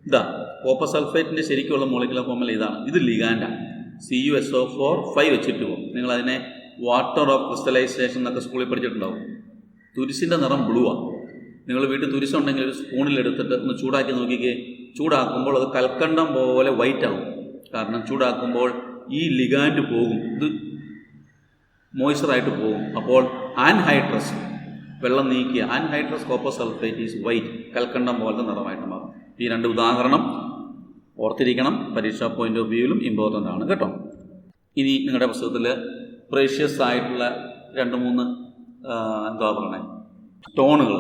ഇതാ കോപ്പർ സൾഫേറ്റിൻ്റെ ശരിക്കുള്ള മോളിക്കുലർ ഫോർമുല ഇതാണ്. ഇത് ലിഗാൻഡാണ്, CuSO4 5H2O. നിങ്ങളതിനെ വാട്ടർ ഓഫ് ക്രിസ്റ്റലൈസേഷൻ എന്നൊക്കെ സ്കൂളിൽ പഠിച്ചിട്ടുണ്ടാവും. തുരിശിൻ്റെ നിറം ബ്ലൂ ആണ്. നിങ്ങൾ വീട്ടിൽ തുരിശുണ്ടെങ്കിൽ ഒരു സ്പൂണിലെടുത്തിട്ട് ഒന്ന് ചൂടാക്കി നോക്കിക്കേ. ചൂടാക്കുമ്പോൾ അത് കൽക്കണ്ടം പോലെ വൈറ്റ് ആകും. കാരണം ചൂടാക്കുമ്പോൾ ഈ ലിഗാൻഡ് പോകും, ഇത് മോയ്സ്ചറായിട്ട് പോകും. അപ്പോൾ ആൻഹൈഡ്രസ്, വെള്ളം നീക്കിയ anhydrous copper sulphate is white, കൽക്കണ്ടം പോലത്തെ നിറമായിട്ട് മാറും. ഈ 2 ഉദാഹരണം ഓർത്തിരിക്കണം. പരീക്ഷാ പോയിന്റ് ഓഫ് വ്യൂവിലും ഇമ്പോർട്ടൻ്റ് ആണ് കേട്ടോ. ഇനി നിങ്ങളുടെ പുസ്തകത്തിൽ പ്രേഷ്യസ് ആയിട്ടുള്ള 2-3 സ്റ്റോണുകൾ,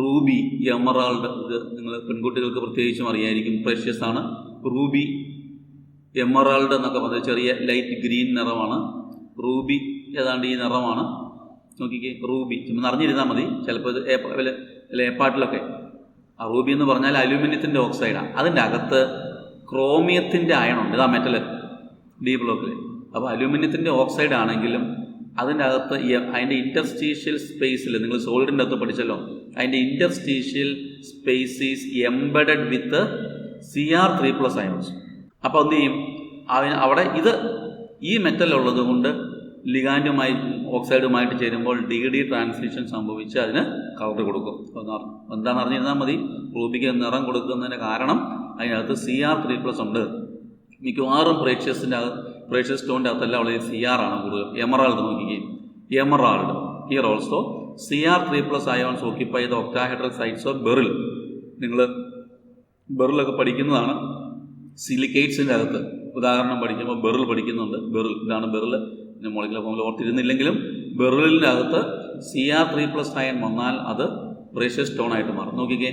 റൂബി, എമറാൾഡ്. ഇത് നിങ്ങൾ പെൺകുട്ടികൾക്ക് പ്രത്യേകിച്ചും അറിയായിരിക്കും. പ്രേഷ്യസ് ആണ്. റൂബി, എമറാൾഡ് എന്നൊക്കെ പറഞ്ഞാൽ ചെറിയ ലൈറ്റ് ഗ്രീൻ നിറമാണ്. റൂബി ഏതാണ്ട് ഈ നിറമാണ്. നോക്കിക്കേ, റൂബി ചുമ്മാ അറിഞ്ഞിരുന്നാൽ മതി. ചിലപ്പോൾ ഇത് ഏപ്പാട്ടിലൊക്കെ ആ റൂബി എന്ന് പറഞ്ഞാൽ അലൂമിനിയത്തിൻ്റെ ഓക്സൈഡാണ്. അതിൻ്റെ അകത്ത് ക്രോമിയത്തിൻ്റെ അയണുണ്ട്. ഇതാ മെറ്റൽ ഡി ബ്ലോക്കിൽ. അപ്പോൾ അലൂമിനിയത്തിൻ്റെ ഓക്സൈഡ് ആണെങ്കിലും അതിൻ്റെ അകത്ത് അതിൻ്റെ ഇൻ്റർസ്റ്റീഷ്യൽ സ്പേസിൽ, നിങ്ങൾ സോളിഡിൻ്റെ അകത്ത് പഠിച്ചല്ലോ, അതിൻ്റെ interstitial space is embedded with Cr3+ ions. അപ്പോൾ എന്ത് ചെയ്യും? അവിടെ ഈ മെറ്റൽ ഉള്ളത് കൊണ്ട് ലിഗാൻഡുമായി ഓക്സൈഡുമായിട്ട് ചേരുമ്പോൾ ഡി ട്രാൻസിഷൻ സംഭവിച്ച് അതിന് കളർ കൊടുക്കും. എന്താണെന്ന് അറിഞ്ഞിരുന്നാൽ മതി. റൂബിക്ക് നിറം കൊടുക്കുന്നതിൻ്റെ കാരണം അതിനകത്ത് Cr3+ ഉണ്ട്. മിക്കവാറും പ്രേഷ്യസ് സ്റ്റോണിൻ്റെ അകത്തെല്ലാം വളരെ Cr ആണ് കൂടുതൽ. എമറാൾഡ് നോക്കിക്കുകയും, emerald here also Cr3+ ions occupy the octahedral sites of beryl. നിങ്ങൾ ബെറിലൊക്കെ പഠിക്കുന്നതാണ്. സിലിക്കേറ്റ്സിൻ്റെ അകത്ത് ഉദാഹരണം പഠിക്കുമ്പോൾ ബെറിൽ പഠിക്കുന്നുണ്ട്. ഇതാണ് ബെറിൽ. പിന്നെ മോളിക്കുലർ ഫോർമുല ഓർത്തിരുന്നില്ലെങ്കിലും ബെറിലിൻ്റെ അകത്ത് Cr3+ അയൺ വന്നാൽ അത് പ്രേഷ്യസ് സ്റ്റോൺ ആയിട്ട് മാറും. നോക്കിക്കേ,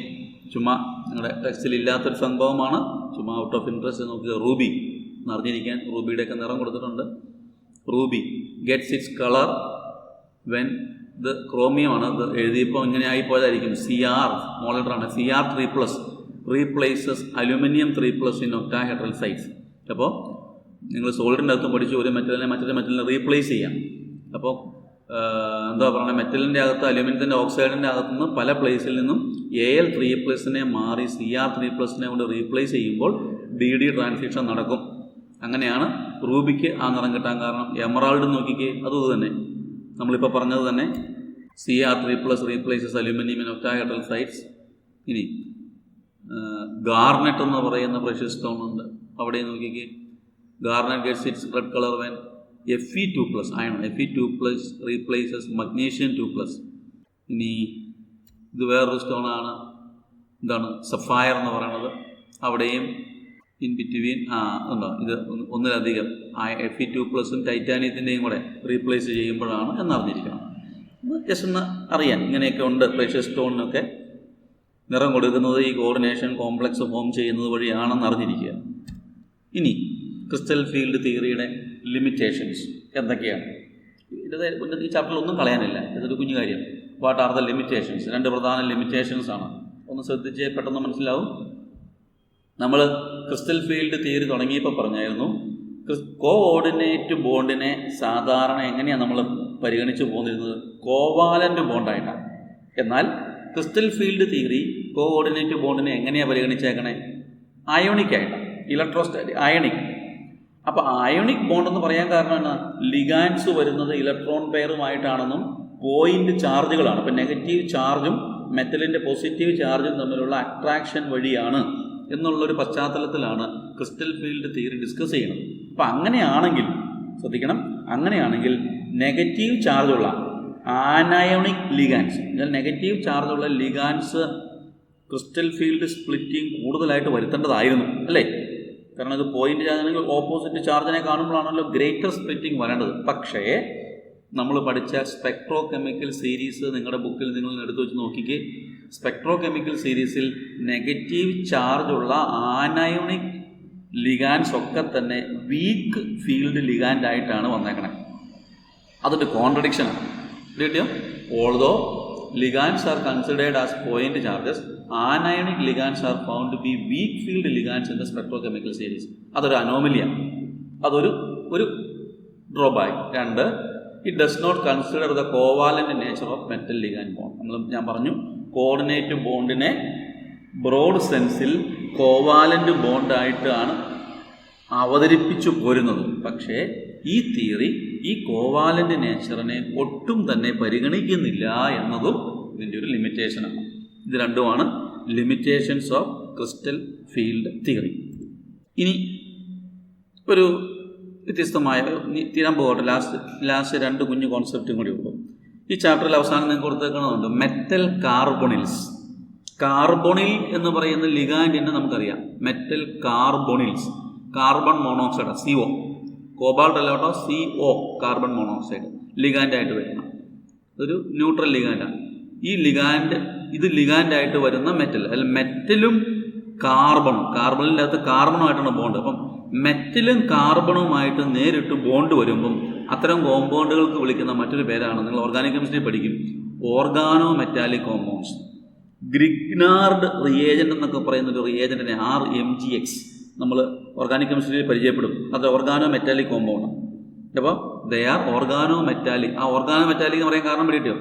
ചുമ്മാ നിങ്ങളുടെ ടെക്സ്റ്റിൽ ഇല്ലാത്തൊരു സംഭവമാണ്. ചുമ്മാ ഔട്ട് ഓഫ് ഇൻട്രസ്റ്റ് നോക്കുക. റൂബി എന്നറിഞ്ഞിരിക്കാൻ റൂബിയുടെയൊക്കെ നിറം കൊടുത്തിട്ടുണ്ട്. Ruby gets its colour when ഇത് ക്രോമിയമാണ്. ഇത് എഴുതിയപ്പോൾ ഇങ്ങനെ ആയിപ്പോയതായിരിക്കും. Cr മോളിഡറാണ്. Cr3+ replaces aluminium 3+ in octahedral sites. അപ്പോൾ നിങ്ങൾ സോളിഡിൻ്റെ അകത്തും പഠിച്ച് ഒരു മെറ്റലിനെ മറ്റൊരു മെറ്റലിനെ റീപ്ലേസ് ചെയ്യാം. അപ്പോൾ മെറ്റലിൻ്റെ അകത്ത് അലുമിനിയത്തിൻ്റെ ഓക്സൈഡിൻ്റെ അകത്തുനിന്ന് പല പ്ലേസിൽ നിന്നും Al3+നെ മാറി Cr3+നെ കൊണ്ട് റീപ്ലേസ് ചെയ്യുമ്പോൾ ഡി ട്രാൻസിഷൻ നടക്കും. അങ്ങനെയാണ് റൂബിക്ക് ആ നിറം കിട്ടാൻ കാരണം. എമറാൾഡ് നോക്കിക്കേ, അതും തന്നെ നമ്മളിപ്പോൾ പറഞ്ഞത് തന്നെ Cr3+ replaces aluminium in octahedral sites. ഇനി ഗാർനെറ്റ് എന്ന് പറയുന്ന പ്രഷ്യസ് സ്റ്റോൺ ഉണ്ട്. അവിടെ നോക്കിക്കേ, garnet gets it's red colour when Fe2+ iron, Fe2+ replaces magnesium 2+. ഇനി ഇത് വേറൊരു സ്റ്റോണാണ്, എന്താണ് സഫയർ എന്ന് പറയുന്നത്. അവിടെയും ഇൻ ബിറ്റ്വീൻ ഉണ്ടോ, ഇത് ഒന്നിലധികം Fe2+ഉം ടൈറ്റാനിയത്തിൻ്റെയും കൂടെ റീപ്ലേസ് ചെയ്യുമ്പോഴാണ് എന്നറിഞ്ഞിരിക്കണം. ജസ്റ്റ് ഒന്ന് അറിയാൻ ഇങ്ങനെയൊക്കെ ഉണ്ട്. പ്രഷ്യസ് സ്റ്റോണിനൊക്കെ നിറം കൊടുക്കുന്നത് ഈ കോർഡിനേഷൻ കോംപ്ലക്സ് ഫോം ചെയ്യുന്നത് വഴിയാണെന്ന് അറിഞ്ഞിരിക്കുക. ഇനി ക്രിസ്റ്റൽ ഫീൽഡ് തിയറിയുടെ ലിമിറ്റേഷൻസ് എന്തൊക്കെയാണ്? ഈ ചാപ്റ്ററിൽ ഒന്നും കളയാനില്ല, ഇതൊരു കുഞ്ഞു കാര്യം. What are the limitations? 2 പ്രധാന ലിമിറ്റേഷൻസ് ആണ്. ഒന്ന് ശ്രദ്ധിച്ച് പെട്ടെന്ന് മനസ്സിലാവും. നമ്മൾ ക്രിസ്റ്റൽ ഫീൽഡ് തിയറി തുടങ്ങിയപ്പോൾ പറഞ്ഞായിരുന്നു, കോഓർഡിനേറ്റ് ബോണ്ടിനെ സാധാരണ എങ്ങനെയാണ് നമ്മൾ പരിഗണിച്ച് പോന്നിരുന്നത്? കോവാലൻ്റ് ബോണ്ടായിട്ടാണ്. എന്നാൽ ക്രിസ്റ്റൽ ഫീൽഡ് തിയറി കോഓർഡിനേറ്റ് ബോണ്ടിനെ എങ്ങനെയാണ് പരിഗണിച്ചേക്കണേ? അയോണിക് ആയിട്ടാണ്, ഇലക്ട്രോസ്റ്റാറ്റിക് അയണിക്. അപ്പോൾ അയോണിക് ബോണ്ട് എന്ന് പറയാൻ കാരണം എന്നാ, ലിഗാൻഡ്സ് വരുന്നത് ഇലക്ട്രോൺ പെയറുമായിട്ടാണെന്നും പോയിന്റ് ചാർജുകളാണ്. അപ്പം നെഗറ്റീവ് ചാർജും മെറ്റലിൻ്റെ പോസിറ്റീവ് ചാർജും തമ്മിലുള്ള അട്രാക്ഷൻ വഴിയാണ് എന്നുള്ളൊരു പശ്ചാത്തലത്തിലാണ് ക്രിസ്റ്റൽ ഫീൽഡ് തിയറി ഡിസ്കസ് ചെയ്യുന്നത്. അപ്പം അങ്ങനെയാണെങ്കിൽ ശ്രദ്ധിക്കണം, അങ്ങനെയാണെങ്കിൽ നെഗറ്റീവ് ചാർജുള്ള ആനയോണിക് ലിഗാൻസ്, എന്നാൽ നെഗറ്റീവ് ചാർജുള്ള ലിഗാൻസ് ക്രിസ്റ്റൽ ഫീൽഡ് സ്പ്ലിറ്റിംഗ് കൂടുതലായിട്ട് വരുത്തേണ്ടതായിരുന്നു, അല്ലേ? കാരണം ഇത് പോയിന്റ് ചാർജാണെങ്കിൽ ഓപ്പോസിറ്റ് ചാർജിനെ കാണുമ്പോഴാണല്ലോ ഗ്രേറ്റർ സ്പ്ലിറ്റിംഗ് വരേണ്ടത്. പക്ഷേ നമ്മൾ പഠിച്ച സ്പെക്ട്രോ കെമിക്കൽ സീരീസ് നിങ്ങളുടെ ബുക്കിൽ നിങ്ങൾ എടുത്തു വെച്ച് നോക്കിക്കേ. സ്പെക്ട്രോ കെമിക്കൽ സീരീസിൽ നെഗറ്റീവ് ചാർജുള്ള ആനയോണിക് ലിഗാൻസ് ഒക്കെ തന്നെ വീക്ക് ഫീൽഡ് ലിഗാൻഡ് ആയിട്ടാണ് വന്നേക്കണേ. അതൊരു കോൺട്രഡിക്ഷനാണ്. കിട്ടിയോ? Although ligands are considered as point charges, anionic ligands are found to be weak field ligands in the spectrochemical series. അതൊരു അനോമലിയാണ്, അതൊരു drawback. 2, it does not consider the covalent nature of metal ligand bond. ഞാൻ പറഞ്ഞു, coordinate ബോണ്ടിനെ broad സെൻസിൽ കോവാലൻ്റ് ബോണ്ടായിട്ടാണ് അവതരിപ്പിച്ചു പോരുന്നത്. പക്ഷേ ഈ തിയറി ഈ കോവാലൻ്റ് നേച്ചറിനെ ഒട്ടും തന്നെ പരിഗണിക്കുന്നില്ല എന്നതും ഇതിൻ്റെ ഒരു ലിമിറ്റേഷനാണ്. ഇത് രണ്ടുമാണ് limitations of crystal field theory. ഇനി ഒരു വ്യത്യസ്തമായ തീരാൻ പോകട്ടെ, ലാസ്റ്റ് 2 കുഞ്ഞു കോൺസെപ്റ്റും കൂടി ഉള്ളൂ. ഈ ചാപ്റ്ററിൽ അവസാനം നിങ്ങൾക്ക് കൊടുത്തേക്കണമെന്നുണ്ട്. മെറ്റൽ കാർബണിൽസ്. കാർബണിൽ എന്ന് പറയുന്ന ലിഗാൻഡിനെ നമുക്കറിയാം. Metal carbonyls, carbon monoxide, CO, cobalt അല്ലാട്ടോ, CO, കാർബൺ മോണോക്സൈഡ് ലിഗാൻഡായിട്ട് വരുന്ന ഒരു ന്യൂട്രൽ ലിഗാൻഡാണ്. ഇത് ലിഗാൻഡായിട്ട് വരുന്ന മെറ്റൽ, അതിൽ മെറ്റലും കാർബണിൻ്റെ അകത്ത് കാർബണുമായിട്ടാണ് ബോണ്ട്. അപ്പം മെറ്റലും കാർബണുമായിട്ട് നേരിട്ട് ബോണ്ട് വരുമ്പം അത്തരം കോമ്പൗണ്ടുകൾക്ക് വിളിക്കുന്ന മറ്റൊരു പേരാണ്, നിങ്ങൾ ഓർഗാനിക് കെമിസ്ട്രി പഠിക്കും, organo metallic compounds. Grignard reagent എന്നൊക്കെ പറയുന്നൊരു റിയേജൻറ്റിനെ RMgX നമ്മൾ ഓർഗാനിക് കെമിസ്ട്രിയിൽ പരിചയപ്പെടും. അത് ഓർഗാനോ മെറ്റാലിക് കോമ്പൗണ്ട്. അപ്പോൾ ദേ ആർ ഓർഗാനോ മെറ്റാലിക്. ആ ഓർഗാനോ മെറ്റാലിക് എന്ന് പറയാൻ കാരണം പിടിയോ,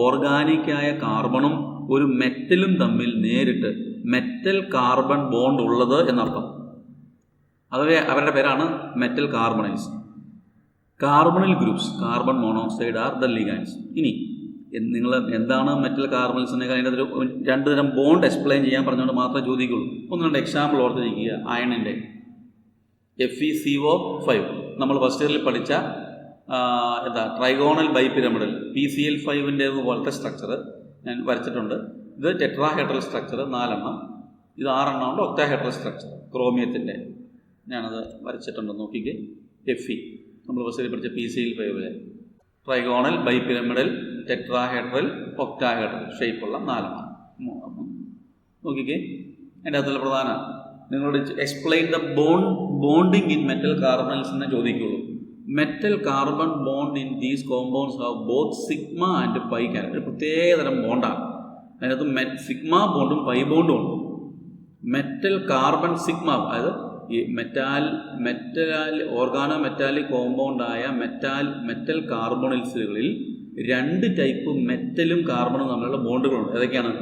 ഓർഗാനിക്കായ കാർബണും ഒരു മെറ്റലും തമ്മിൽ നേരിട്ട് മെറ്റൽ കാർബൺ ബോണ്ട് ഉള്ളത് എന്നർത്ഥം. അവരുടെ പേരാണ് metal carbonyls. Carbonyl groups, carbon monoxide are the ligands. ഇനി നിങ്ങൾ എന്താണ് മെറ്റൽ കാർബണിൽസ് എന്നൊക്കെ അതിൻ്റെ ഒരു 2 തരം ബോണ്ട് എക്സ്പ്ലെയിൻ ചെയ്യാൻ പറഞ്ഞുകൊണ്ട് മാത്രമേ ചോദിക്കുള്ളൂ. 1-2 എക്സാമ്പിൾ ഓർത്തിരിക്കുക. അയണിൻ്റെ FeCO5 നമ്മൾ ഫസ്റ്റ് ഇയറിൽ പഠിച്ച ട്രൈഗോണൽ ബൈപിരമിഡൽ PCl5ൻ്റെ പോലത്തെ സ്ട്രക്ചർ ഞാൻ വരച്ചിട്ടുണ്ട്. ഇത് ടെട്രാഹെഡ്രൽ സ്ട്രക്ചർ 4 എണ്ണം, ഇത് 6 എണ്ണം ഉണ്ട് ഒക്ടാഹെഡ്രൽ സ്ട്രക്ചർ ക്രോമിയത്തിൻ്റെ. ഞാനത് വരച്ചിട്ടുണ്ട്, നോക്കിക്കേ. Fe നമ്മൾ ഫസ്റ്റ് ഇയറിൽ പഠിച്ച PCl5 trigonal bipyramidal tetrahedral octahedral ഷേപ്പുള്ള 4 എണ്ണം നോക്കിക്കേ. അതിൻ്റെ അകത്തുള്ള പ്രധാന നിങ്ങളോട് explain the bonding in metal carbonyls എന്നേ ചോദിക്കുള്ളൂ. Metal carbon bond in these compounds have both sigma and pi character. ഒരു പ്രത്യേകതരം ബോണ്ടാണ്. അതിനകത്ത് സിഗ്മ ബോണ്ടും പൈ ബോണ്ടും ഉണ്ട്. മെറ്റൽ കാർബൺ സിഗ്മ, അതായത് ഈ മെറ്റൽ ഓർഗാനോ മെറ്റാലിക് കോമ്പൗണ്ടായ മെറ്റൽ കാർബണിൽസുകളിൽ 2 ടൈപ്പ് മെറ്റലും കാർബണും തമ്മിലുള്ള ബോണ്ടുകളുണ്ട്. ഏതൊക്കെയാണ്?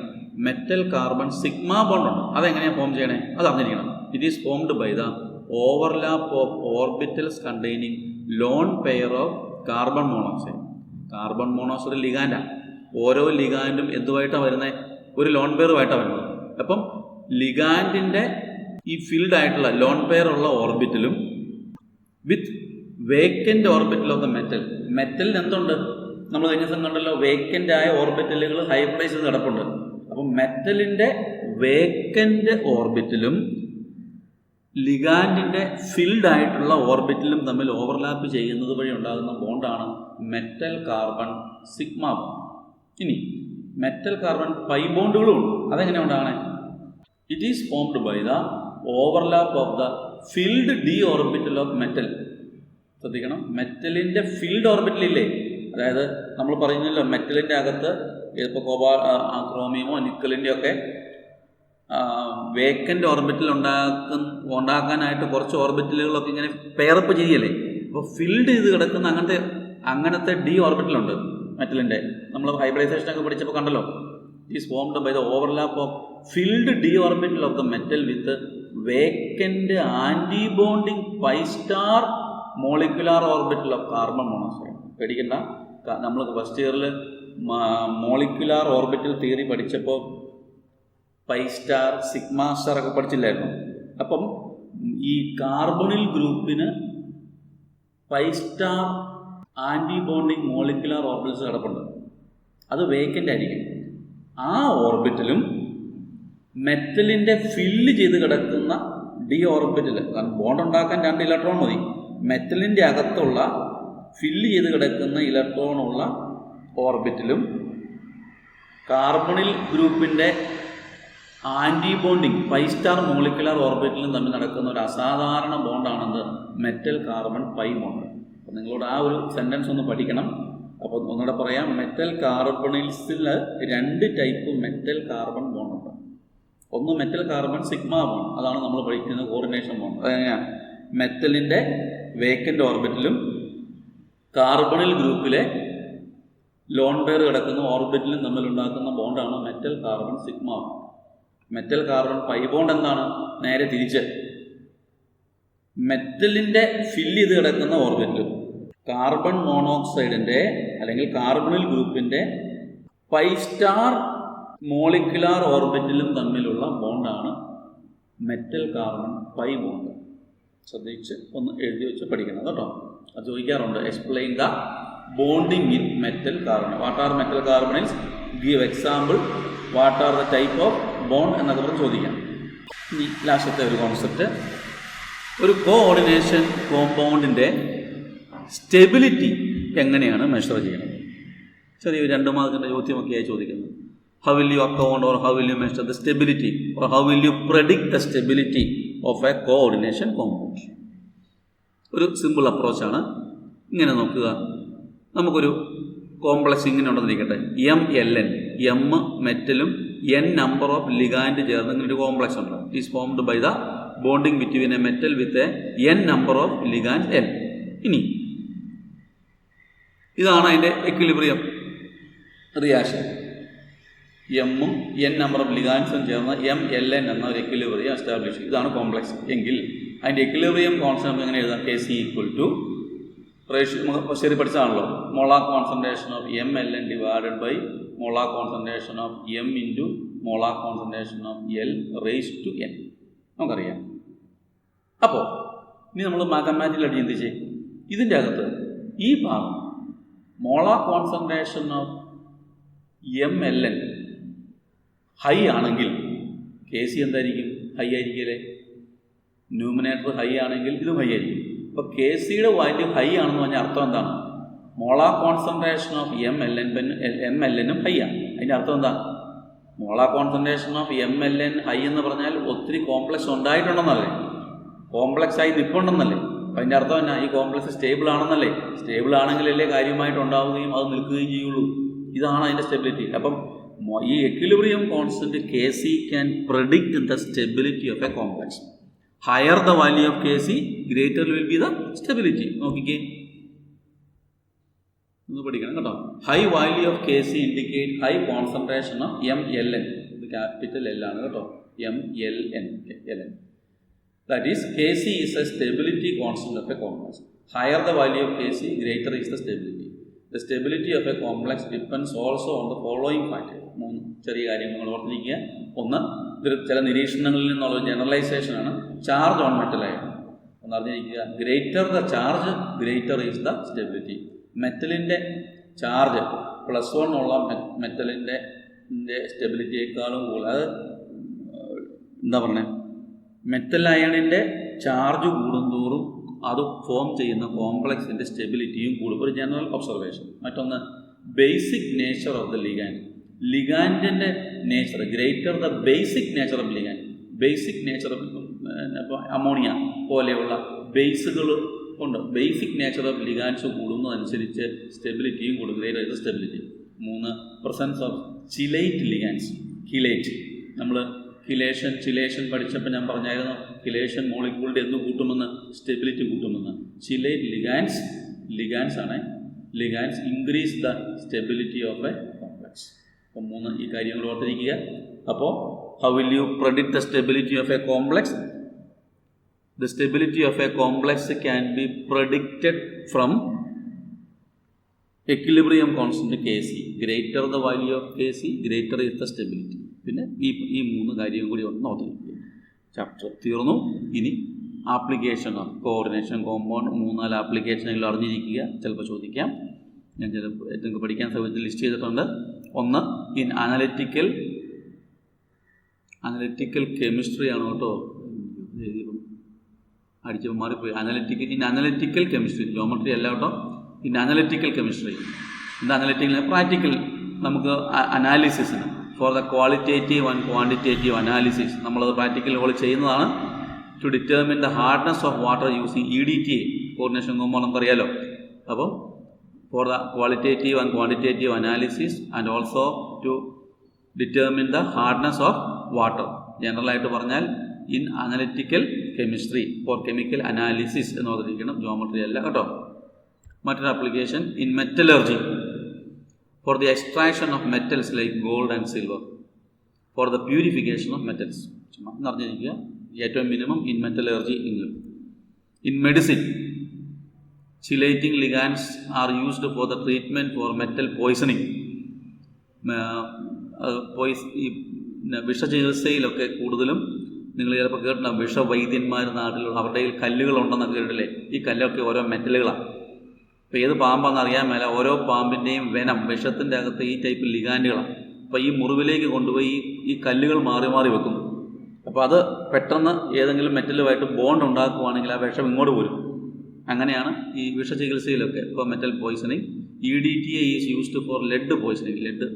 മെറ്റൽ കാർബൺ സിഗ്മ ബോണ്ടുണ്ട്. അതെങ്ങനെയാണ് ഫോം ചെയ്യണേ? അത് അറിഞ്ഞിരിക്കണം. It is formed by the overlap of orbitals containing lone pair of carbon monoxide. Carbon monoxide ലിഗാൻഡാണ്. ഓരോ ലിഗാൻഡും എന്തുമായിട്ടാണ് വരുന്നത്? ഒരു ലോൺ പെയറുമായിട്ടാണ് വരുന്നത്. അപ്പം ലിഗാൻഡിൻ്റെ ഈ ഫിൽഡ് ആയിട്ടുള്ള ലോൺ പെയർ ഉള്ള ഓർബിറ്റലും with vacant orbital of the metal. മെറ്റലിന് എന്തുണ്ട്? നമ്മൾ കഴിഞ്ഞ ദിവസം കണ്ടല്ലോ, വേക്കൻ്റ് ആയ ഓർബിറ്റലുകൾ ഹൈബ്രിഡൈസ് ചെയ്ത് കിടപ്പുണ്ട്. അപ്പം മെറ്റലിൻ്റെ വേക്കൻ്റ് ഓർബിറ്റലും ലിഗാൻഡിൻ്റെ ഫിൽഡ് ആയിട്ടുള്ള ഓർബിറ്റലും തമ്മിൽ ഓവർലാപ്പ് ചെയ്യുന്നത് വഴി ഉണ്ടാകുന്ന ബോണ്ടാണ് മെറ്റൽ കാർബൺ സിഗ്മ ബോണ്ട്. ഇനി മെറ്റൽ കാർബൺ പൈ ബോണ്ടുകളും ഉണ്ട്. അതെങ്ങനെ ഉണ്ടാകണേ? It is formed by the overlap of the filled d orbital of metal. ശ്രദ്ധിക്കണം, മെറ്റലിൻ്റെ ഫിൽഡ് ഓർബിറ്റൽ ഇല്ലേ, അതായത് നമ്മൾ പറയുന്നല്ലോ മെറ്റലിൻ്റെ അകത്ത് ഇപ്പോൾ ക്രോമിയമോ നിക്കലിൻ്റെ ഒക്കെ വേക്കൻ്റ് ഓർബിറ്റൽ ഉണ്ടാക്കാനായിട്ട് കുറച്ച് ഓർബിറ്റലുകളൊക്കെ ഇങ്ങനെ പെയറപ്പ് ചെയ്യല്ലേ. അപ്പോൾ ഫിൽഡ് ചെയ്ത് കിടക്കുന്ന അങ്ങനത്തെ ഡി ഓർബിറ്റലുണ്ട് മെറ്റലിൻ്റെ. നമ്മൾ ഹൈബ്രിഡൈസേഷനൊക്കെ പഠിച്ചപ്പോൾ കണ്ടല്ലോ, is formed by the overlap of filled d orbital of the metal with vacant anti bonding pi star molecular orbital of carbon monoxide. പേടിക്കണ്ട, നമ്മൾ ഫസ്റ്റ് ഇയറിൽ മോളിക്കുലാർ ഓർബിറ്റൽ തിയറി പഠിച്ചപ്പോൾ പൈ സ്റ്റാർ സിഗ്മ സ്റ്റാർ ഒക്കെ പഠിച്ചില്ലായിരുന്നു. അപ്പം ഈ കാർബണിൽ ഗ്രൂപ്പിന് pi star anti bonding molecular orbitals കിടപ്പുണ്ട്. അത് വേക്കൻ്റ് ആയിരിക്കും. ആ ഓർബിറ്റലും മെറ്റലിൻ്റെ ഫില്ല് ചെയ്ത് കിടക്കുന്ന ഡി ഓർബിറ്റൽ, കാരണം ബോണ്ട് ഉണ്ടാക്കാൻ 2 ഇലക്ട്രോൺ മതി. മെറ്റലിൻ്റെ അകത്തുള്ള ഫില്ല് ചെയ്ത് കിടക്കുന്ന ഇലക്ട്രോണുള്ള ഓർബിറ്റലും കാർബണിൽ ഗ്രൂപ്പിൻ്റെ anti bonding pi star molecular ഓർബിറ്റലും തമ്മിൽ നടക്കുന്ന ഒരു അസാധാരണ ബോണ്ടാണെന്ന് മെറ്റൽ കാർബൺ പൈ ബോണ്ട്. അപ്പോൾ നിങ്ങളോട് ആ ഒരു സെൻറ്റൻസ് ഒന്ന് പഠിക്കണം. അപ്പോൾ ഒന്നുകൂടെ പറയാം, മെറ്റൽ കാർബണിൽസിൽ 2 ടൈപ്പ് മെറ്റൽ കാർബൺ ബോണ്ടുണ്ട്. ഒന്ന് മെറ്റൽ കാർബൺ സിഗ്മ ബോണ്ട്, അതാണ് നമ്മൾ പഠിക്കുന്ന കോർഡിനേഷൻ ബോണ്ട്. അതെങ്ങനെയാണ്? മെറ്റലിൻ്റെ വേക്കൻ്റ് ഓർബിറ്റലും കാർബണിൽ ഗ്രൂപ്പിലെ ലോൺ പെയർ കിടക്കുന്ന ഓർബിറ്റലും തമ്മിലുണ്ടാക്കുന്ന ബോണ്ടാണ് metal carbon sigma bond. Metal carbon pi bond എന്താണ്? നേരെ തിരിച്ച്, മെറ്റലിൻ്റെ ഫില്ല് ചെയ്ത് കിടക്കുന്ന ഓർബിറ്റലും കാർബൺ മോണോക്സൈഡിൻ്റെ അല്ലെങ്കിൽ കാർബണിൽ ഗ്രൂപ്പിൻ്റെ പൈ സ്റ്റാർ മോളിക്കുലാർ ഓർബിറ്റലും തമ്മിലുള്ള ബോണ്ടാണ് മെറ്റൽ കാർബൺ പൈ ബോണ്ട്. ശ്രദ്ധിച്ച് ഒന്ന് എഴുതി വെച്ച് പഠിക്കണം കേട്ടോ. അത് ചോദിക്കാറുണ്ട്, explain the bonding in metal carbon. What are metal carbonyls? Give example. What are the type of bond എന്നൊക്കെ പറഞ്ഞ് ചോദിക്കാം. ഇനി ലാസ്റ്റത്തെ ഒരു കോൺസെപ്റ്റ്, ഒരു കോഓർഡിനേഷൻ കോമ്പൗണ്ടിൻ്റെ സ്റ്റെബിലിറ്റി എങ്ങനെയാണ് മെഷർ ചെയ്യുന്നത്? ചെറിയൊരു 2 മാർക്കിൻ്റെ ചോദ്യമൊക്കെയായി ചോദിക്കുന്നത്. How will you account or how will you measure the stability or how will you predict the stability of a coordination compound? ഒരു സിമ്പിൾ അപ്രോച്ചാണ്. ഇങ്ങനെ നോക്കുക, നമുക്കൊരു കോംപ്ലക്സ് ഇങ്ങനെ ഉണ്ടെന്നിരിക്കട്ടെ, MLN, M മെറ്റലും N നമ്പർ ഓഫ് ലിഗാൻഡ് ചേർന്ന് ഇങ്ങനെ ഒരു കോംപ്ലക്സ് ഉണ്ട്. Is formed by the bonding between a metal with a N number of ligand L. ഇനി ഇതാണ് അതിൻ്റെ എക്വിലിബ്രിയം റിയാക്ഷൻ. എമ്മും N നമ്പർ ഓഫ് ലിഗാൻഡ്സും ചേർന്ന് MLN എന്ന ഒരു എക്വിലിബ്രിയം എസ്റ്റാബ്ലിഷ്. ഇതാണ് കോംപ്ലക്സ് എങ്കിൽ അതിൻ്റെ എക്വിലിബ്രിയം കോൺസ്റ്റന്റ് എങ്ങനെ എഴുതാം? Kc ഈക്വൽ ടു റേഷ്യോ ശരി പഠിച്ചതാണല്ലോ, molar concentration of MLN divided by molar concentration of M into molar concentration of L raise to N. നമുക്കറിയാം. അപ്പോൾ ഇനി നമ്മൾ മാത്തമാറ്റിക്കലായിട്ട് ചിന്തിച്ചേ, ഇതിൻ്റെ അകത്ത് ഈ ഭാഗം molar concentration of MLN high ആണെങ്കിൽ Kc എന്തായിരിക്കും? ഹൈ ആയിരിക്കില്ലേ? ന്യൂമിനേറ്റർ ഹൈ ആണെങ്കിൽ ഇതും ഹൈ ആയിരിക്കും. അപ്പോൾ Kcയുടെ വാല്യൂ ഹൈ ആണെന്ന് പറഞ്ഞാൽ അർത്ഥം എന്താണ്? Molar concentration of MLN high ആണ്. അതിൻ്റെ അർത്ഥം എന്താ? Molar concentration of MLN high എന്ന് പറഞ്ഞാൽ ഒത്തിരി കോംപ്ലക്സ് ഉണ്ടായിട്ടുണ്ടെന്നല്ലേ, കോംപ്ലക്സ് ആയി നിൽപ്പുണ്ടെന്നല്ലേ. അപ്പം അതിൻ്റെ അർത്ഥം എന്നാ? ഈ കോംപ്ലക്സ് സ്റ്റേബിൾ ആണെന്നല്ലേ. സ്റ്റേബിൾ ആണെങ്കിലല്ലേ കാര്യമായിട്ട് ഉണ്ടാവുകയും അത് നിൽക്കുകയും ചെയ്യുള്ളൂ. ഇതാണ് അതിൻ്റെ സ്റ്റെബിലിറ്റി. അപ്പം ഈ equilibrium constant Kc can predict the stability of a complex. Higher the value of Kc, greater will be the stability. നോക്കിക്കേ, ഒന്ന് പഠിക്കണം കേട്ടോ. High value of Kc indicate high concentration of MLN. ഇത് ക്യാപിറ്റൽ L ആണ് കേട്ടോ, MLN. That is, Kc is a stability constant of a complex. Higher the value of Kc, greater is the stability. The stability of a complex depends also on the following factors. 3 ചെറിയ കാര്യങ്ങൾ നിങ്ങൾ ഓർത്തിരിക്കുക. ഒന്ന്, ഇത് ചില നിരീക്ഷണങ്ങളിൽ നിന്നുള്ള ജനറലൈസേഷനാണ്. Charge on മെറ്റലായിട്ട് ഒന്ന് അറിഞ്ഞിരിക്കുക. Greater the charge greater is the stability. മെറ്റലിൻ്റെ ചാർജ് +1 ഉള്ള മെറ്റലിൻ്റെ സ്റ്റെബിലിറ്റിയേക്കാളും കൂടുതൽ, അത് എന്താ പറയുക, മെറ്റൽ അയണിൻ്റെ ചാർജ് കൂടുന്തോറും അത് ഫോം ചെയ്യുന്ന കോംപ്ലക്സിൻ്റെ സ്റ്റെബിലിറ്റിയും കൂടും. ഒരു ജനറൽ ഒബ്സർവേഷൻ. മറ്റൊന്ന്, basic nature of the ligand. ലിഗാൻഡിൻ്റെ nature greater the basic nature of ligand. Basic nature of ഇപ്പോൾ അമോണിയ പോലെയുള്ള ബേസുകൾ ഉണ്ട്. ബേസിക് നേച്ചർ ഓഫ് ലിഗാൻഡ്സ് കൂടുന്നതനുസരിച്ച് സ്റ്റെബിലിറ്റിയും കൂടും. Greater the stability. 3, presence of chelate ligands. Chelate, നമ്മൾ ചിലേഷൻ പഠിച്ചപ്പോൾ ഞാൻ പറഞ്ഞായിരുന്നു, കിലേഷൻ മോളിക്യൂളിൻ്റെ എന്ത് കൂട്ടുമെന്ന്, സ്റ്റെബിലിറ്റി കൂട്ടുമെന്ന്. ചിലേറ്റ് ലിഗാൻഡ്സ് ആണ്. Ligands increase the stability of a complex. അപ്പോൾ 3 ഈ കാര്യങ്ങൾ ഓർത്തിരിക്കുക. അപ്പോൾ how will you predict the stability of a complex? The stability of a complex can be predicted from equilibrium constant Kc. Greater the value of Kc, greater is the stability. പിന്നെ ഈ 3 കാര്യം കൂടി ഒന്ന് ഓർത്തിരിക്കുക. ചാപ്റ്റർ തീർന്നു. ഇനി application of coordination compound 3-4 ആപ്ലിക്കേഷനുകൾ അറിഞ്ഞിരിക്കുക. ചിലപ്പോൾ ചോദിക്കാം. ഞാൻ ചിലപ്പോൾ നിങ്ങൾക്ക് പഠിക്കാൻ സമയത്ത് ലിസ്റ്റ് ചെയ്തിട്ടുണ്ട്. ഒന്ന്, ഇൻ അനലിറ്റിക്കൽ കെമിസ്ട്രി ആണ് കേട്ടോ. അടിച്ചപ്പോൾ മാറിപ്പോയി. അനലിറ്റിക്കൽ കെമിസ്ട്രി, ജോമെട്രി അല്ല കേട്ടോ. In analytical chemistry. എന്താ അനലിറ്റിക്കൽ? പ്രാക്ടിക്കൽ. നമുക്ക് അനാലിസിസിന് for the qualitative and quantitative analysis നമ്മളത് പ്രാക്ടിക്കൽ പോലെ ചെയ്യുന്നതാണ്. To determine the hardness of water using EDTA, coordination compound നമുക്കറിയാലോ. അപ്പോൾ for the qualitative and quantitative analysis and also to determine the hardness of water. ജനറലായിട്ട് പറഞ്ഞാൽ in analytical chemistry for chemical analysis എന്ന് പറഞ്ഞിരിക്കണം, geometry അല്ല കേട്ടോ. മറ്റൊരു application in metallurgy for the extraction of metals like gold and silver, for the purification of metals. എന്ന് അറിഞ്ഞിരിക്കുക. ഏറ്റവും minimum in metallurgy. In medicine, chelating ligands are used for the treatment for metal poisoning. വിഷചികിത്സയിലൊക്കെ കൂടുതലും നിങ്ങൾ ചിലപ്പോൾ കേട്ടിട്ടുണ്ടാകും, വിഷവൈദ്യന്മാർ നാട്ടിലുള്ള അവരുടെ കയ്യിൽ കല്ലുകളുണ്ടെന്നൊക്കെ കേട്ടില്ലേ. ഈ കല്ലൊക്കെ ഓരോ മെറ്റലുകളാണ്. അപ്പോൾ ഏത് പാമ്പാണെന്ന് അറിയാൻ മേല ഓരോ പാമ്പിൻ്റെയും വെനം, വിഷത്തിൻ്റെ അകത്ത് ഈ ടൈപ്പ് ലിഗാൻഡുകളാണ്. അപ്പോൾ ഈ മുറിവിലേക്ക് കൊണ്ടുപോയി ഈ കല്ലുകൾ മാറി മാറി വെക്കുന്നു. അപ്പോൾ അത് പെട്ടെന്ന് ഏതെങ്കിലും മെറ്റലുമായിട്ട് ബോണ്ട് ഉണ്ടാക്കുകയാണെങ്കിൽ ആ വിഷം ഇങ്ങോട്ട് പോരും. അങ്ങനെയാണ് ഈ വിഷചികിത്സയിലൊക്കെ. ഇപ്പോൾ metal poisoning. EDTA is used for lead poisoning. Lead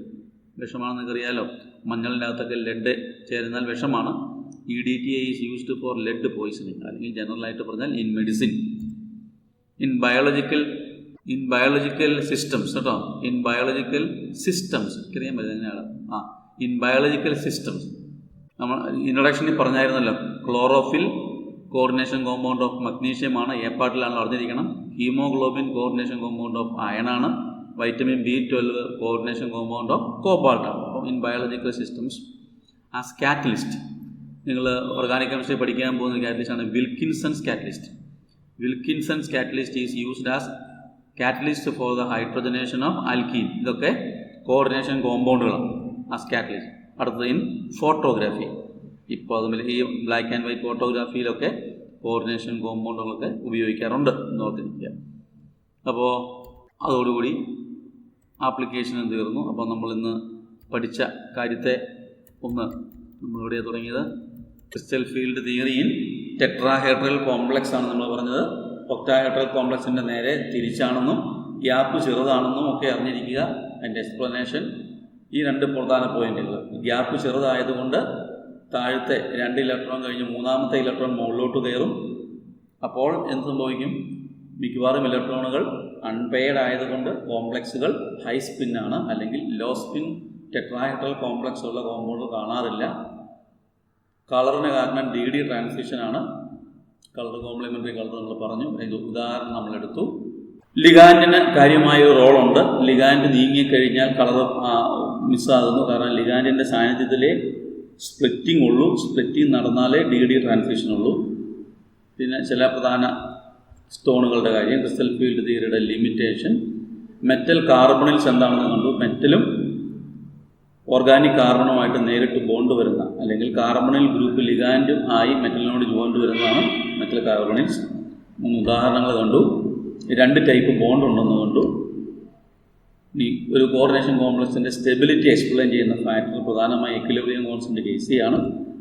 വിഷമാണെന്നൊക്കെ അറിയാമല്ലോ. മഞ്ഞളിൻ്റെ അകത്തൊക്കെ ലെഡ് ചേരുന്നാൽ വിഷമാണ്. EDTA is used for lead poisoning. അല്ലെങ്കിൽ ജനറലായിട്ട് പറഞ്ഞാൽ in medicine. In biological systems കേട്ടോ. ഇൻ ബയോളജിക്കൽ സിസ്റ്റംസ് അറിയാൻ പറ്റും എങ്ങനെയാണ്. ഇൻ ബയോളജിക്കൽ സിസ്റ്റംസ് നമ്മൾ ഇൻട്രൊഡക്ഷനിൽ പറഞ്ഞായിരുന്നല്ലോ. Chlorophyll coordination compound of magnesium ആണ്, എ പാർട്ടിലാണ് അറിഞ്ഞിരിക്കണം. Haemoglobin coordination compound of iron ആണ്. Vitamin B12 coordination compound of cobalt ആണ്. അപ്പോൾ in biological systems as catalyst, നിങ്ങൾ ഓർഗാനിക് കെമിസ്ട്രി പഠിക്കാൻ പോകുന്ന കാറ്റലിസ്റ്റാണ് Wilkinson's catalyst. Wilkinson's catalyst is used as catalyst for the hydrogenation of alkene. ഇതൊക്കെ coordination കോമ്പൗണ്ടുകളാണ് as catalyst. അടുത്തത് ഇൻ ഫോട്ടോഗ്രാഫി. ഇപ്പോൾ അതുപോലെ ഈ ബ്ലാക്ക് ആൻഡ് വൈറ്റ് ഫോട്ടോഗ്രാഫിയിലൊക്കെ കോർഡിനേഷൻ കോമ്പൗണ്ടുകളൊക്കെ ഉപയോഗിക്കാറുണ്ട് എന്ന് ഓർത്തിരിക്കുക. അപ്പോൾ അതോടുകൂടി ആപ്ലിക്കേഷനും തീർന്നു. അപ്പോൾ നമ്മളിന്ന് പഠിച്ച കാര്യത്തെ നമ്മളിവിടെ തുടങ്ങിയത് crystal field theory in tetrahedral complex ആണ് നമ്മൾ പറഞ്ഞത്. ഒക്ടാഹെഡ്രൽ കോംപ്ലക്സിൻ്റെ നേരെ തിരിച്ചാണെന്നും ഗ്യാപ്പ് ചെറുതാണെന്നും ഒക്കെ അറിഞ്ഞിരിക്കുക. അതിൻ്റെ എക്സ്പ്ലനേഷൻ ഈ 2 പ്രധാന പോയിന്റുകൾ. ഗ്യാപ്പ് ചെറുതായതുകൊണ്ട് താഴത്തെ 2 ഇലക്ട്രോൺ കഴിഞ്ഞ് 3ാമത്തെ ഇലക്ട്രോൺ മുകളിലോട്ട് കയറും. അപ്പോൾ എന്ത് സംഭവിക്കും? മിക്കവാറും ഇലക്ട്രോണുകൾ അൺപെയർഡ് ആയതുകൊണ്ട് കോംപ്ലക്സുകൾ ഹൈ സ്പിന്നാണ്, അല്ലെങ്കിൽ ലോ സ്പിൻ ടെട്രാഹെഡ്രൽ കോംപ്ലക്സ് ഉള്ള കോമ്പൗണ്ട് കാണാറില്ല. കളറിന് കാരണം DD ട്രാൻസിഷനാണ്. കളർ കോംപ്ലിമെൻ്ററി കളർ നമ്മൾ പറഞ്ഞു. അതിൻ്റെ ഉദാഹരണം നമ്മളെടുത്തു. ലിഗാൻഡിന് കാര്യമായ ഒരു റോളുണ്ട്. Ligand നീങ്ങിക്കഴിഞ്ഞാൽ colour മിസ്സാകുന്നു. കാരണം ലിഗാൻഡിൻ്റെ സാന്നിധ്യത്തിലേ സ്പ്ലിറ്റിംഗ് ഉള്ളൂ. സ്പ്ലിറ്റിംഗ് നടന്നാലേ DD ട്രാൻസിഷൻ ഉള്ളൂ. പിന്നെ ചില പ്രധാന സ്റ്റോണുകളുടെ കാര്യം, ക്രിസ്റ്റൽ ഫീൽഡ് തിയറിയുടെ ലിമിറ്റേഷൻ, മെറ്റൽ കാർബണിൽസ് എന്താണെന്ന് കണ്ടു. മെറ്റലും ഓർഗാനിക് കാർബണുമായിട്ട് നേരിട്ട് ബോണ്ട് വരുന്ന അല്ലെങ്കിൽ കാർബണിൽ ഗ്രൂപ്പ് ലിഗാൻഡും ആയി മെറ്റലിനോട് ജോയിൻറ്റ് വരുന്നതാണ് മെറ്റൽ കാർബണിൽസ്. 3 ഉദാഹരണങ്ങൾ കണ്ടു. 2 ടൈപ്പ് ബോണ്ട് ഉണ്ടെന്ന് കണ്ടു. ഈ ഒരു കോർഡിനേഷൻ കോംപ്ലക്സിൻ്റെ സ്റ്റെബിലിറ്റി എക്സ്പ്ലെയിൻ ചെയ്യുന്ന ഫാക്ടർ പ്രധാനമായി എക്വിലിബ്രിയം കോൺസ്റ്റന്റ് കേസ് ആണ്.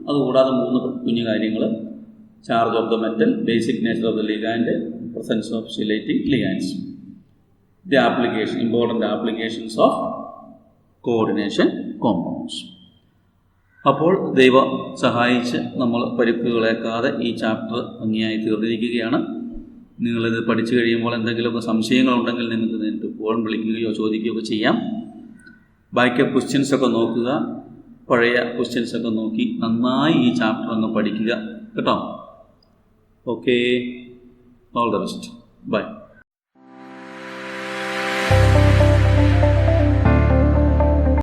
അതുകൂടാതെ 3 കുഞ്ഞു കാര്യങ്ങൾ: charge of the metal, basic nature of the ligand, presence of chelating ligands. The application, important applications of coordination compounds. അപ്പോൾ ദൈവം സഹായിച്ച് നമ്മൾ പരിക്കുകളേക്കാതെ ഈ ചാപ്റ്റർ ഭംഗിയായി തീർന്നിരിക്കുകയാണ്. നിങ്ങളിത് പഠിച്ചു കഴിയുമ്പോൾ എന്തെങ്കിലുമൊക്കെ സംശയങ്ങളുണ്ടെങ്കിൽ നിങ്ങൾക്ക് നേരിട്ട് ഫോൺ വിളിക്കുകയോ ചോദിക്കുകയോ ഒക്കെ ചെയ്യാം. ബാക്കപ്പ് ക്വസ്റ്റ്യൻസൊക്കെ നോക്കുക. പഴയ ക്വസ്റ്റ്യൻസൊക്കെ നോക്കി നന്നായി ഈ ചാപ്റ്റർ അങ്ങ് പഠിക്കുക കേട്ടോ. Okay, all the best. By.